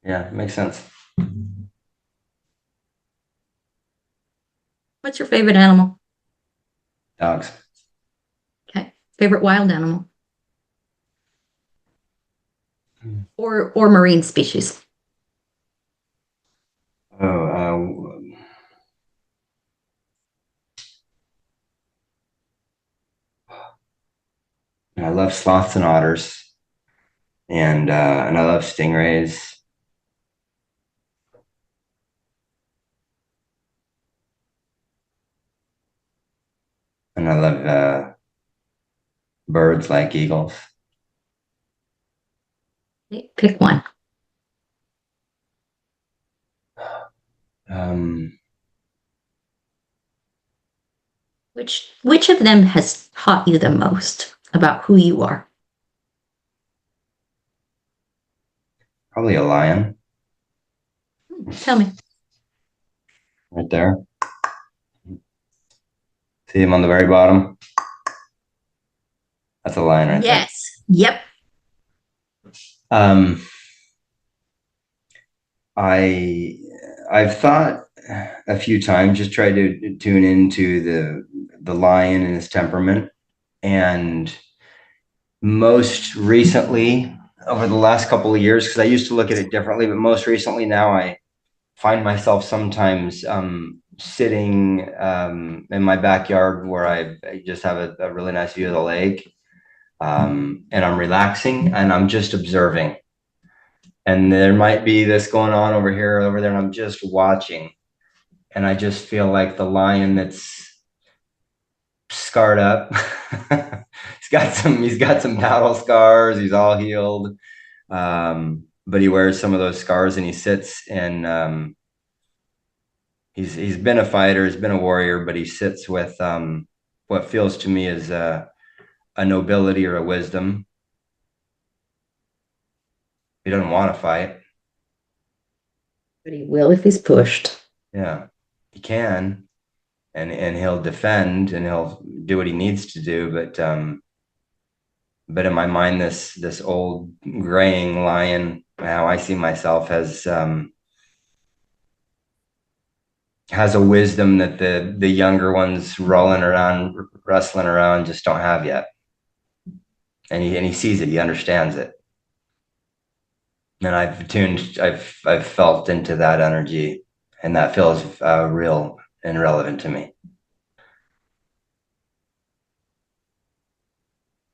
Yeah, makes sense. What's your favorite animal? Dogs. Okay. Favorite wild animal? Hmm. Or marine species? Oh, I love sloths and otters, and I love stingrays. And I love birds like eagles. Pick one. Um, Which of them has taught you the most about who you are? Probably a lion Tell me. right there. See him on the very bottom? That's a lion right there. Yes. Yep. Um, I I've thought a few times, just try to tune into the lion and his temperament, and most recently over the last couple of years, because I used to look at it differently, but most recently now I find myself sometimes sitting in my backyard where I just have a really nice view of the lake, and I'm relaxing and I'm just observing. And there might be this going on over here, over there, and I'm just watching. And I just feel like the lion that's scarred up. He's got some battle scars. He's all healed, but he wears some of those scars, and he sits and he's been a fighter, he's been a warrior, but he sits with what feels to me as a nobility or a wisdom. He doesn't want to fight. But he will if he's pushed. Yeah, he can, and he'll defend and he'll do what he needs to do. But in my mind, this old graying lion, how I see myself, has has a wisdom that the younger ones rolling around, wrestling around just don't have yet. And he sees it, he understands it. And I've felt into that energy, and that feels real and relevant to me.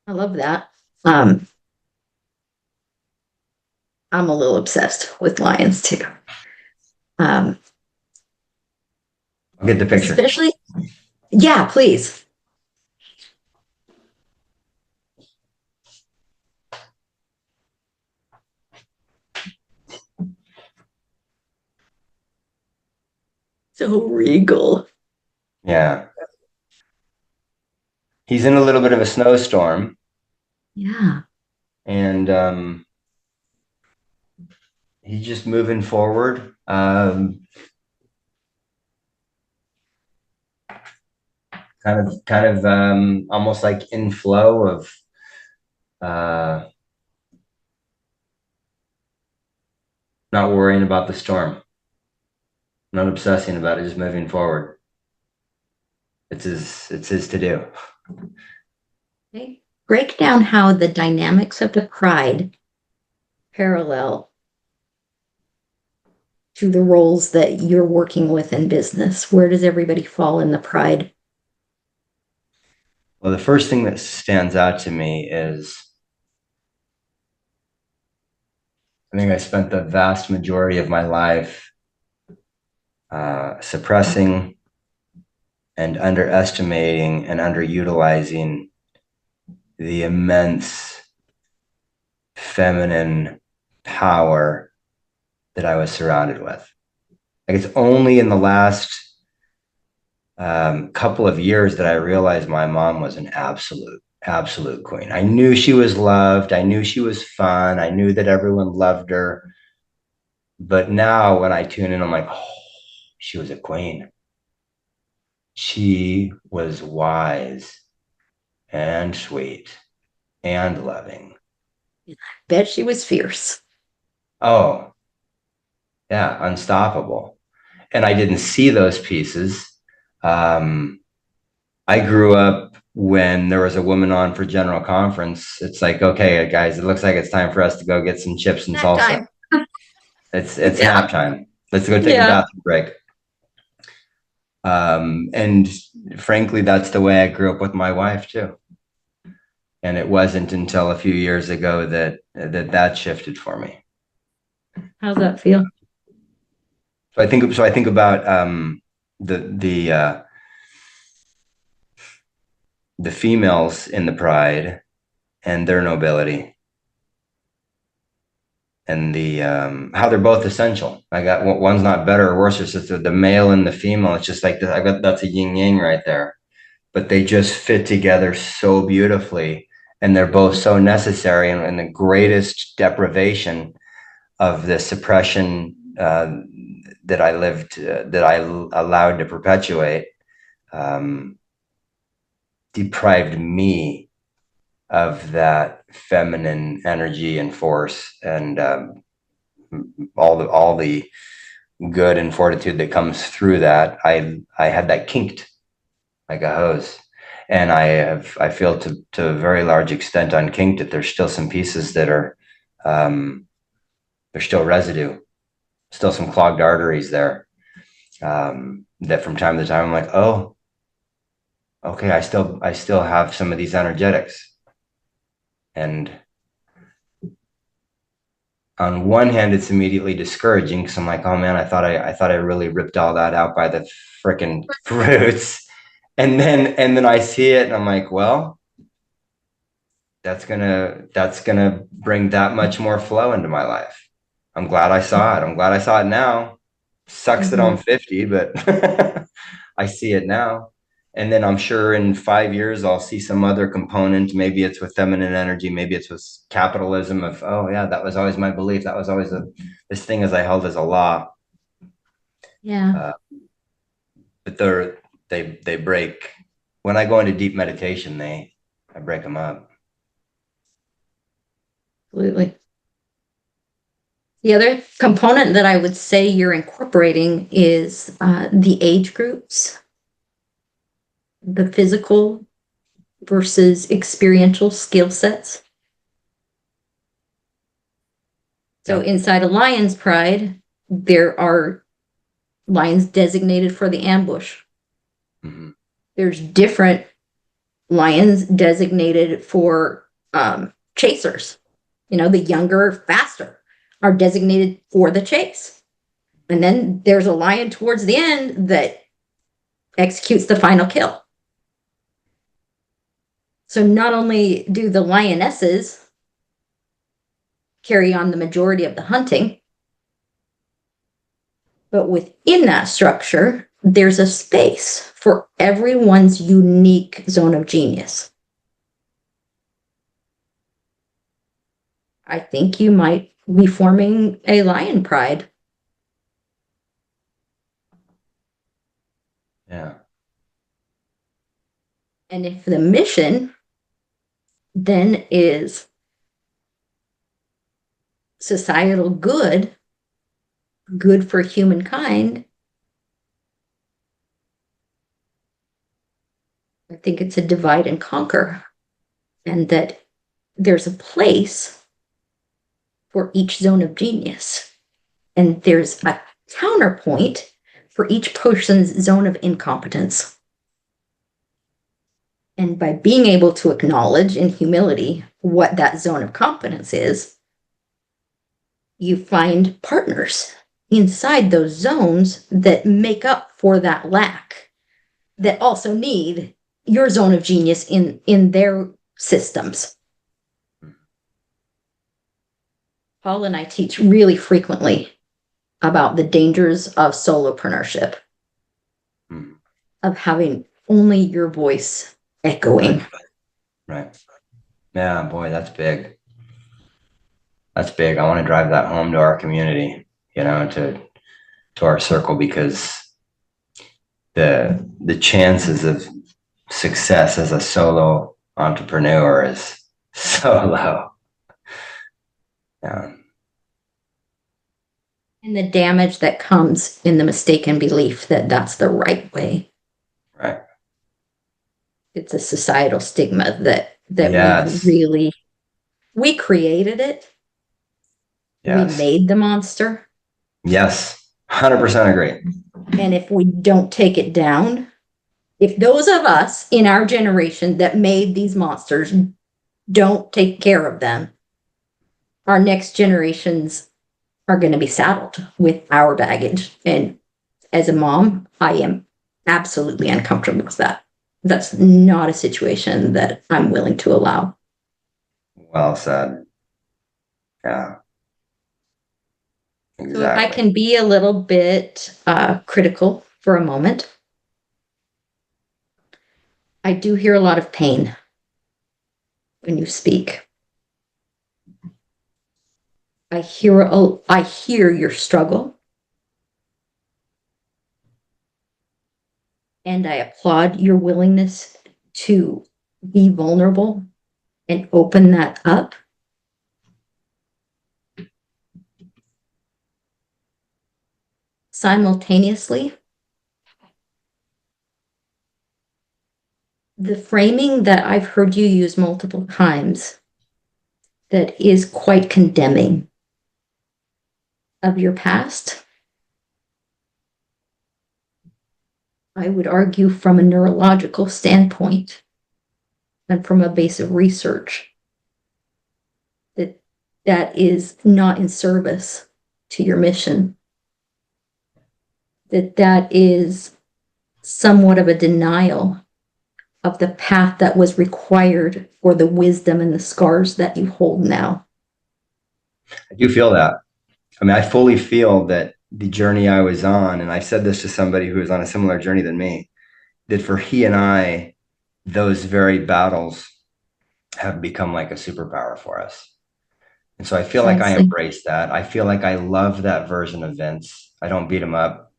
I love that. I'm a little obsessed with lions too. Um, I'll get the picture. especially, yeah, please. So regal. Yeah. He's in a little bit of a snowstorm, Yeah. and he's just moving forward. Kind of almost like in flow of uh, not worrying about the storm, not obsessing about it, just moving forward. It's his to do. Okay. Break down how the dynamics of the pride parallel to the roles that you're working with in business. Where does everybody fall in the pride? Well, the first thing that stands out to me is I think I spent the vast majority of my life suppressing and underestimating and underutilizing the immense feminine power that I was surrounded with. Like it's only in the last couple of years that I realized my mom was an absolute queen. I knew she was loved. I knew she was fun. I knew that everyone loved her. But now when I tune in, I'm like, oh, she was a queen. She was wise and sweet and loving. Bet she was fierce. Oh, yeah, unstoppable. And I didn't see those pieces. Um, I grew up when there was a woman on for general conference. It's like, okay, guys, it looks like it's time for us to go get some chips and Snack salsa. time. It's Yeah. nap time. Let's go take a Yeah. bathroom break. And frankly, that's the way I grew up with my wife too. And it wasn't until a few years ago that shifted for me. How's that feel? So I think about the the females in the pride and their nobility, and the how they're both essential. I got one's not better or worse. It's just the male and the female. It's just like I got that's a yin yang right there. But they just fit together so beautifully, and they're both so necessary. And the greatest deprivation of the suppression that I lived, that I allowed to perpetuate, um, deprived me of that feminine energy and force, and all the good and fortitude that comes through that. I had that kinked like a hose. And I feel to a very large extent unkinked it. There's still some pieces that are um, there's still residue, still some clogged arteries there, that from time to time I'm like, oh, okay, I still have some of these energetics. And on one hand, it's immediately discouraging because I'm like, oh man, I thought I really ripped all that out by the freaking roots. And then I see it and I'm like, well, that's gonna bring that much more flow into my life. I'm glad I saw it. I'm glad I saw it now. Sucks that I'm Mhm. 50, but I see it now. And then I'm sure in 5 years I'll see some other component. Maybe it's with feminine energy, maybe it's with capitalism of, oh yeah, that was always my belief. That was always this thing as I held as a law. Yeah, Uh, but they break when I go into deep meditation, I break them up. absolutely. The other component that I would say you're incorporating is the age groups, the physical versus experiential skill sets. So inside a lion's pride, there are lions designated for the ambush. Mm-hmm. There's different lions designated for chasers. The younger, faster are designated for the chase. And then there's a lion towards the end that executes the final kill. So not only do the lionesses carry on the majority of the hunting, but within that structure, there's a space for everyone's unique zone of genius. I think you might be forming a lion pride. Yeah. And if the mission then is societal good for humankind, I think it's a divide and conquer, and that there's a place for each zone of genius, and there's a counterpoint for each person's zone of incompetence. And by being able to acknowledge in humility what that zone of competence is, you find partners inside those zones that make up for that lack, that also need your zone of genius in their systems. Paul and I teach really frequently about the dangers of solopreneurship, of having only your voice echoing. Right. Yeah, boy, that's big. That's big. I want to drive that home to our community, to our circle, because the chances of success as a solo entrepreneur is so low. Yeah. And the damage that comes in the mistaken belief that that's the right way. Right. It's a societal stigma that Yes. we created it. Yes. We made the monster. Yes. 100% agree. And if we don't take it down, if those of us in our generation that made these monsters don't take care of them, our next generations are going to be saddled with our baggage. And as a mom, I am absolutely uncomfortable with that. That's not a situation that I'm willing to allow. Well said. Yeah. Exactly. So if I can be a little bit critical for a moment, I do hear a lot of pain when you speak. I hear your struggle. And I applaud your willingness to be vulnerable and open that up. Simultaneously, the framing that I've heard you use multiple times that is quite condemning of your past, I would argue from a neurological standpoint and from a base of research that is not in service to your mission, that is somewhat of a denial of the path that was required for the wisdom and the scars that you hold now. I do feel that. I mean, I fully feel that the journey I was on, and I said this to somebody who was on a similar journey than me, that for he and I, those very battles have become like a superpower for us. And so I feel like I embrace that. I feel like I love that version of Vince. I don't beat him up.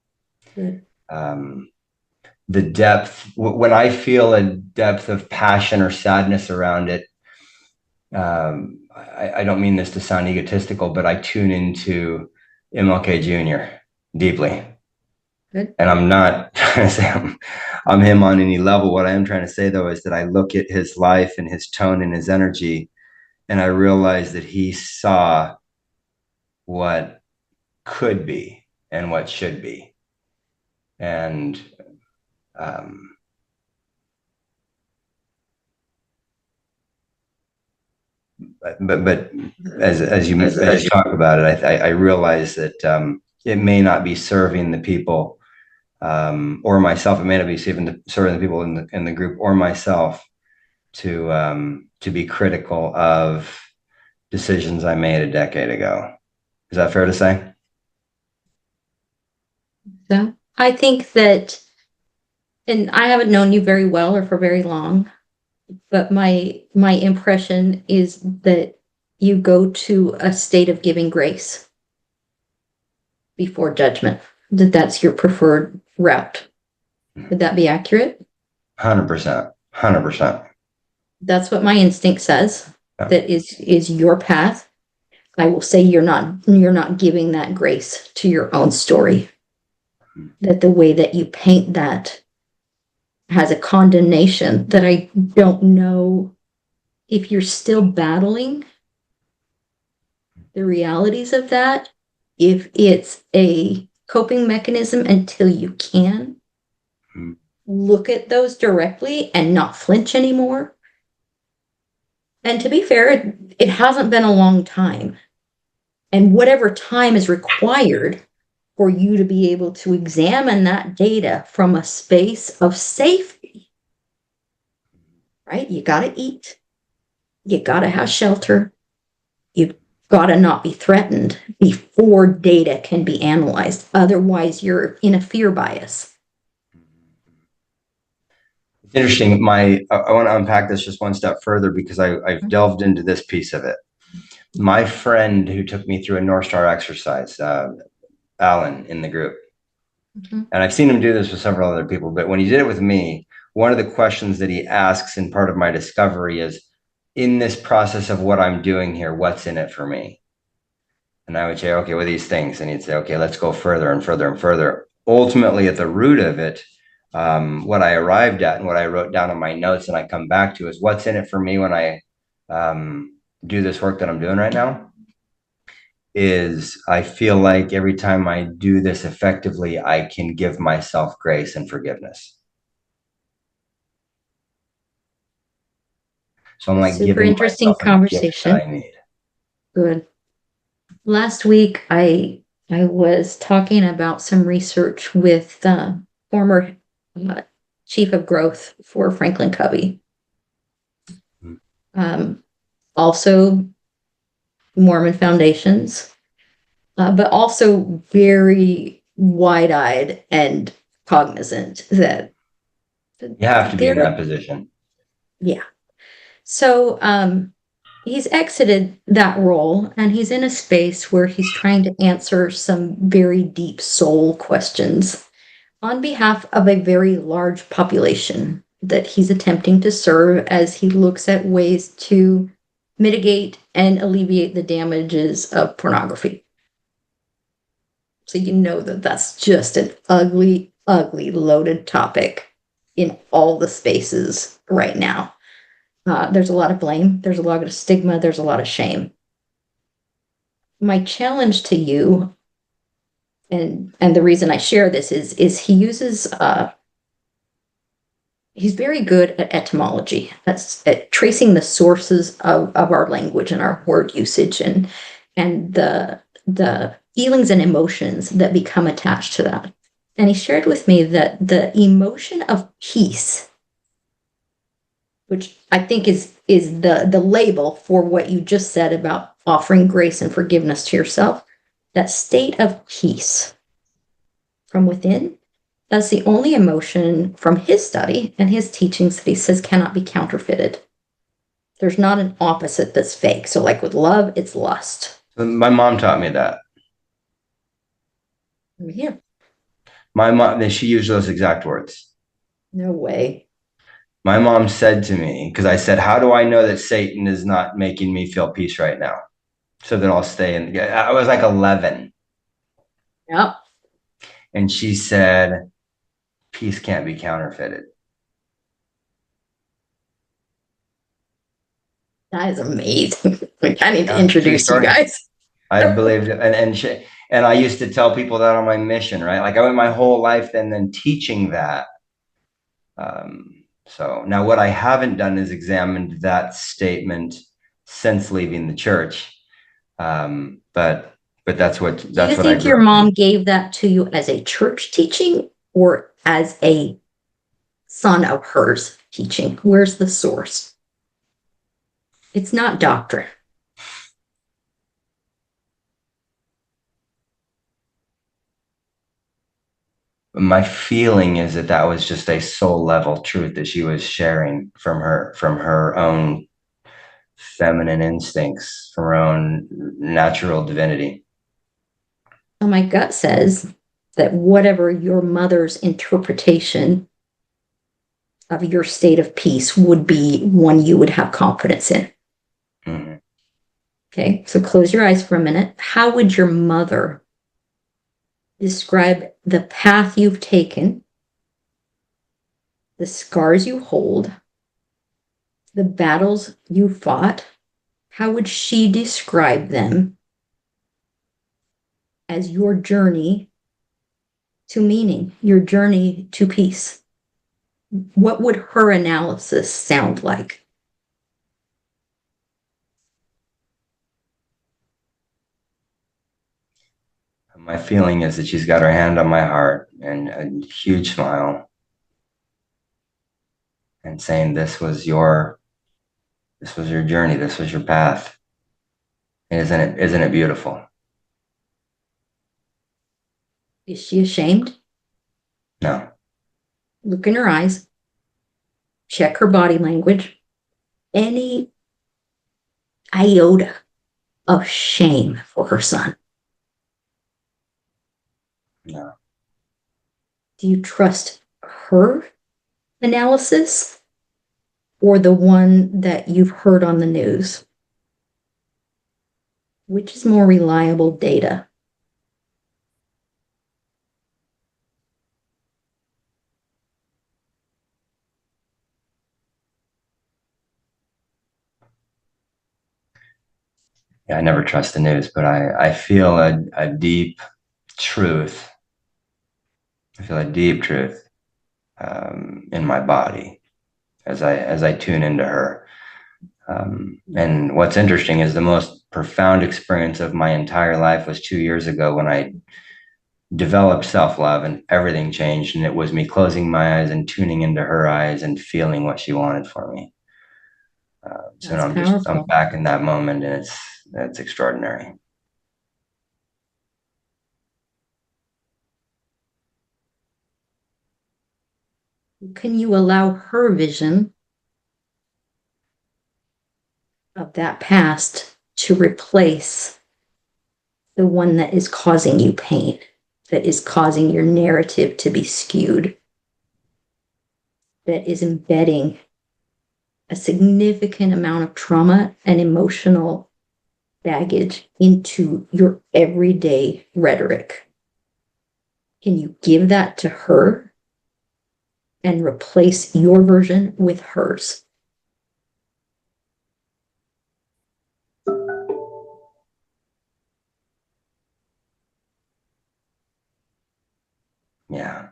The depth, when I feel a depth of passion or sadness around it, I don't mean this to sound egotistical, but I tune into MLK Jr. deeply. Good. And I'm not trying to say I'm him on any level. What I am trying to say, though, is that I look at his life and his tone and his energy, and I realize that he saw what could be and what should be. And um, but as you talk about it, I realize that it may not be serving the people or myself. It may not be serving the people in the group or myself to be critical of decisions I made a decade ago. Is that fair to say? So I think that, and I haven't known you very well or for very long, but my impression is that you go to a state of giving grace before judgment, that that's your preferred route. Would that be accurate? 100%. 100%. That's what my instinct says. Yeah. That is your path. I will say you're not giving that grace to your own story. That the way that you paint that has a condemnation that I don't know if you're still battling the realities of that, if it's a coping mechanism until you can look at those directly and not flinch anymore. And to be fair, it hasn't been a long time. And whatever time is required for you to be able to examine that data from a space of safety, right? You got to eat. You got to have shelter. You've got to not be threatened before data can be analyzed. Otherwise, you're in a fear bias. It's interesting. I want to unpack this just one step further because I've delved into this piece of it. My friend who took me through a North Star exercise, Alan in the group, and I've seen him do this with several other people, but when he did it with me, one of the questions that he asks in part of my discovery is, in this process of what I'm doing here, what's in it for me? And I would say, okay, well, these things. And he'd say, okay, let's go further and further and further. Ultimately, at the root of it, what I arrived at and what I wrote down in my notes and I come back to is what's in it for me when I do this work that I'm doing right now is I feel like every time I do this effectively, I can give myself grace and forgiveness. So I'm like Super giving interesting myself a gift that conversation. I need. Good. Last week, I was talking about some research with former chief of growth for Franklin Covey. Also Mormon foundations, but also very wide-eyed and cognizant that You have to be in that position. Yeah. So he's exited that role and he's in a space where he's trying to answer some very deep soul questions on behalf of a very large population that he's attempting to serve as he looks at ways to mitigate and alleviate the damages of pornography. So you know that that's just an ugly, ugly, loaded topic in all the spaces right now. There's a lot of blame, there's a lot of stigma, there's a lot of shame. My challenge to you, and the reason I share this is he uses he's very good at etymology. That's at tracing the sources of our language and our word usage and the feelings and emotions that become attached to that. And he shared with me that the emotion of peace, which I think is the label for what you just said about offering grace and forgiveness to yourself, that state of peace from within, that's the only emotion from his study and his teachings that he says cannot be counterfeited. There's not an opposite that's fake. So like with love, it's lust. My mom taught me that. Over here. My mom, she used those exact words. No way. My mom said to me, because I said, how do I know that Satan is not making me feel peace right now? So that I'll stay in. I was like 11. Yep. And she said, peace can't be counterfeited. That is amazing. Like, I need to Yeah, true introduce you story. guys. I believed it. And I used to tell people that on my mission, right? Like I went my whole life then teaching that. So now what I haven't done is examined that statement since leaving the church. But that's Do you what I think grew your up mom in. gave that to you as a church teaching or as a son of hers teaching? Where's the source? It's not doctrine. My feeling is that that was just a soul level truth that she was sharing from her own feminine instincts, from her own natural divinity. So my gut says that whatever your mother's interpretation of your state of peace would be one you would have confidence in. Mhm. Okay, so close your eyes for a minute. How would your mother describe the path you've taken, the scars you hold, the battles you fought? How would she describe them as your journey to meaning, your journey to peace? What would her analysis sound like? My feeling is that she's got her hand on my heart and a huge smile and saying, this was your journey. This was your path. Isn't it beautiful? Is she ashamed? No. Look in her eyes, check her body language. Any iota of shame for her son? No. Do you trust her analysis or the one that you've heard on the news? Which is more reliable data? Yeah, I never trust the news, but I feel a deep truth. I feel a deep truth in my body as I tune into her. And what's interesting is the most profound experience of my entire life was 2 years ago when I developed self-love and everything changed. And it was me closing my eyes and tuning into her eyes and feeling what she wanted for me. So That's I'm powerful. back in that moment and that's extraordinary. Can you allow her vision of that past to replace the one that is causing you pain, that is causing your narrative to be skewed, that is embedding a significant amount of trauma and emotional baggage into your everyday rhetoric? Can you give that to her and replace your version with hers? Yeah.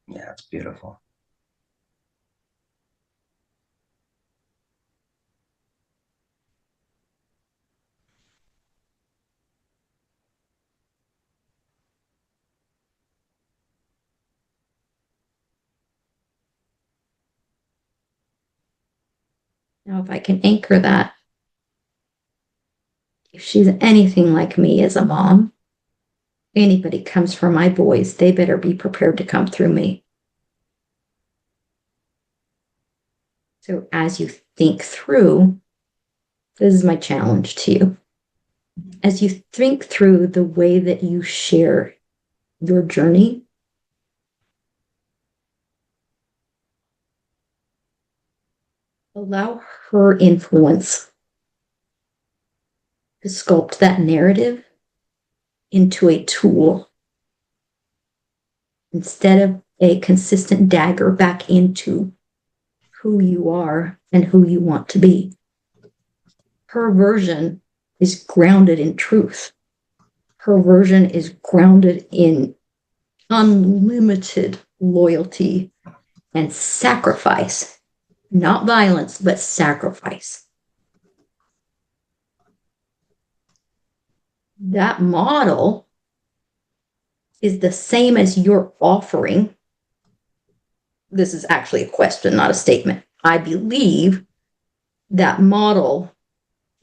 Yeah, it's beautiful. Now, if I can anchor that, if she's anything like me as a mom, anybody comes for my boys, they better be prepared to come through me. So as you think through, this is my challenge to you. As you think through the way that you share your journey, Allow her influence to sculpt that narrative into a tool instead of a consistent dagger back into who you are and who you want to be. Her version is grounded in truth. Her version is grounded in unlimited loyalty and sacrifice, not violence, but sacrifice. That model is the same as your offering. This is actually a question, not a statement. I believe that model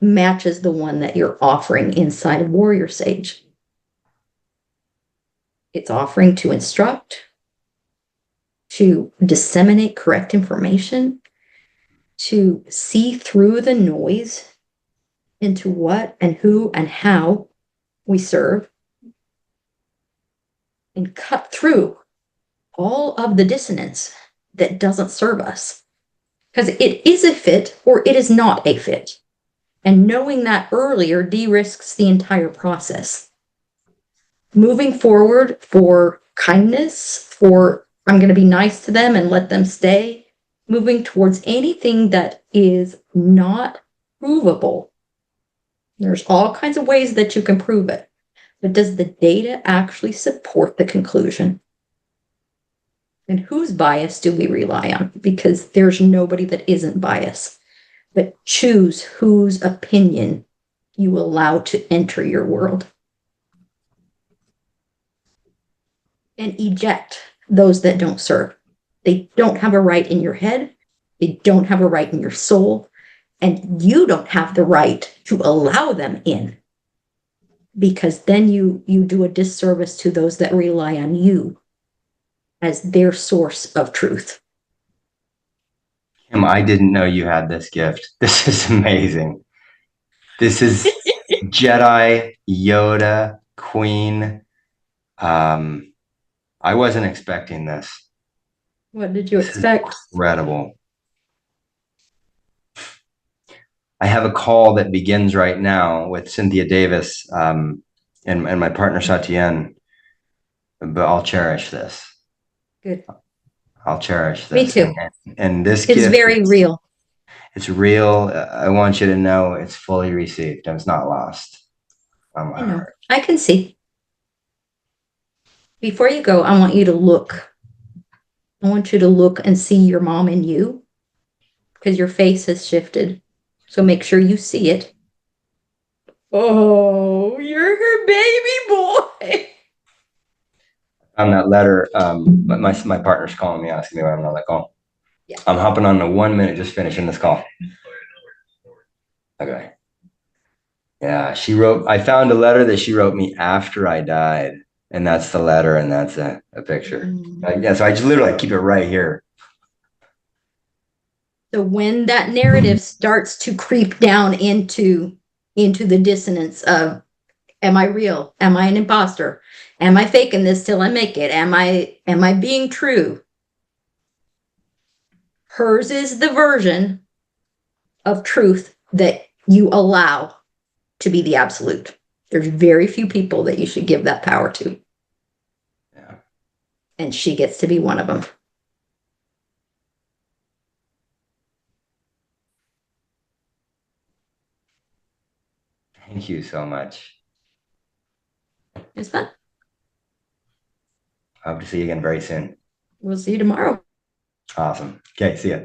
matches the one that you're offering inside of Warrior Sage. It's offering to instruct, to disseminate correct information, to see through the noise into what and who and how we serve, and cut through all of the dissonance that doesn't serve us. Because it is a fit or it is not a fit. And knowing that earlier de-risks the entire process. Moving forward for kindness, for I'm going to be nice to them and let them stay. Moving towards anything that is not provable. There's all kinds of ways that you can prove it. But does the data actually support the conclusion? And whose bias do we rely on? Because there's nobody that isn't biased. But choose whose opinion you allow to enter your world. And eject those that don't serve. They don't have a right in your head. They don't have a right in your soul. And you don't have the right to allow them in. Because then you do a disservice to those that rely on you as their source of truth. Kim, I didn't know you had this gift. This is amazing. This is Jedi, Yoda, Queen. I wasn't expecting this. What did you expect? Incredible. I have a call that begins right now with Cynthia Davis and my partner Satyen, but I'll cherish this. Good. I'll cherish Me this. too. And this It's gift, very real. it's real. I want you to know it's fully received and it's not lost. I know. I can see. Before you go, I want you to look. I want you to look and see your mom in you because your face has shifted. So make sure you see it. Oh, you're her baby boy. On that letter, my partner's calling me, asking me when I'm on that call. Yeah. I'm hopping on the 1 minute, just finishing this call. Okay. Yeah, I found a letter that she wrote me after I died. And that's the letter, and that's a picture. Yeah, so I just literally keep it right here. So when that narrative starts to creep down into the dissonance of, am I real? Am I an imposter? Am I faking this till I make it? Am I being true? Hers is the version of truth that you allow to be the absolute. There's very few people that you should give that power to. Yeah. And she gets to be one of them. Thank you so much. It's fun. I hope to see you again very soon. We'll see you tomorrow. Awesome. Okay, see ya.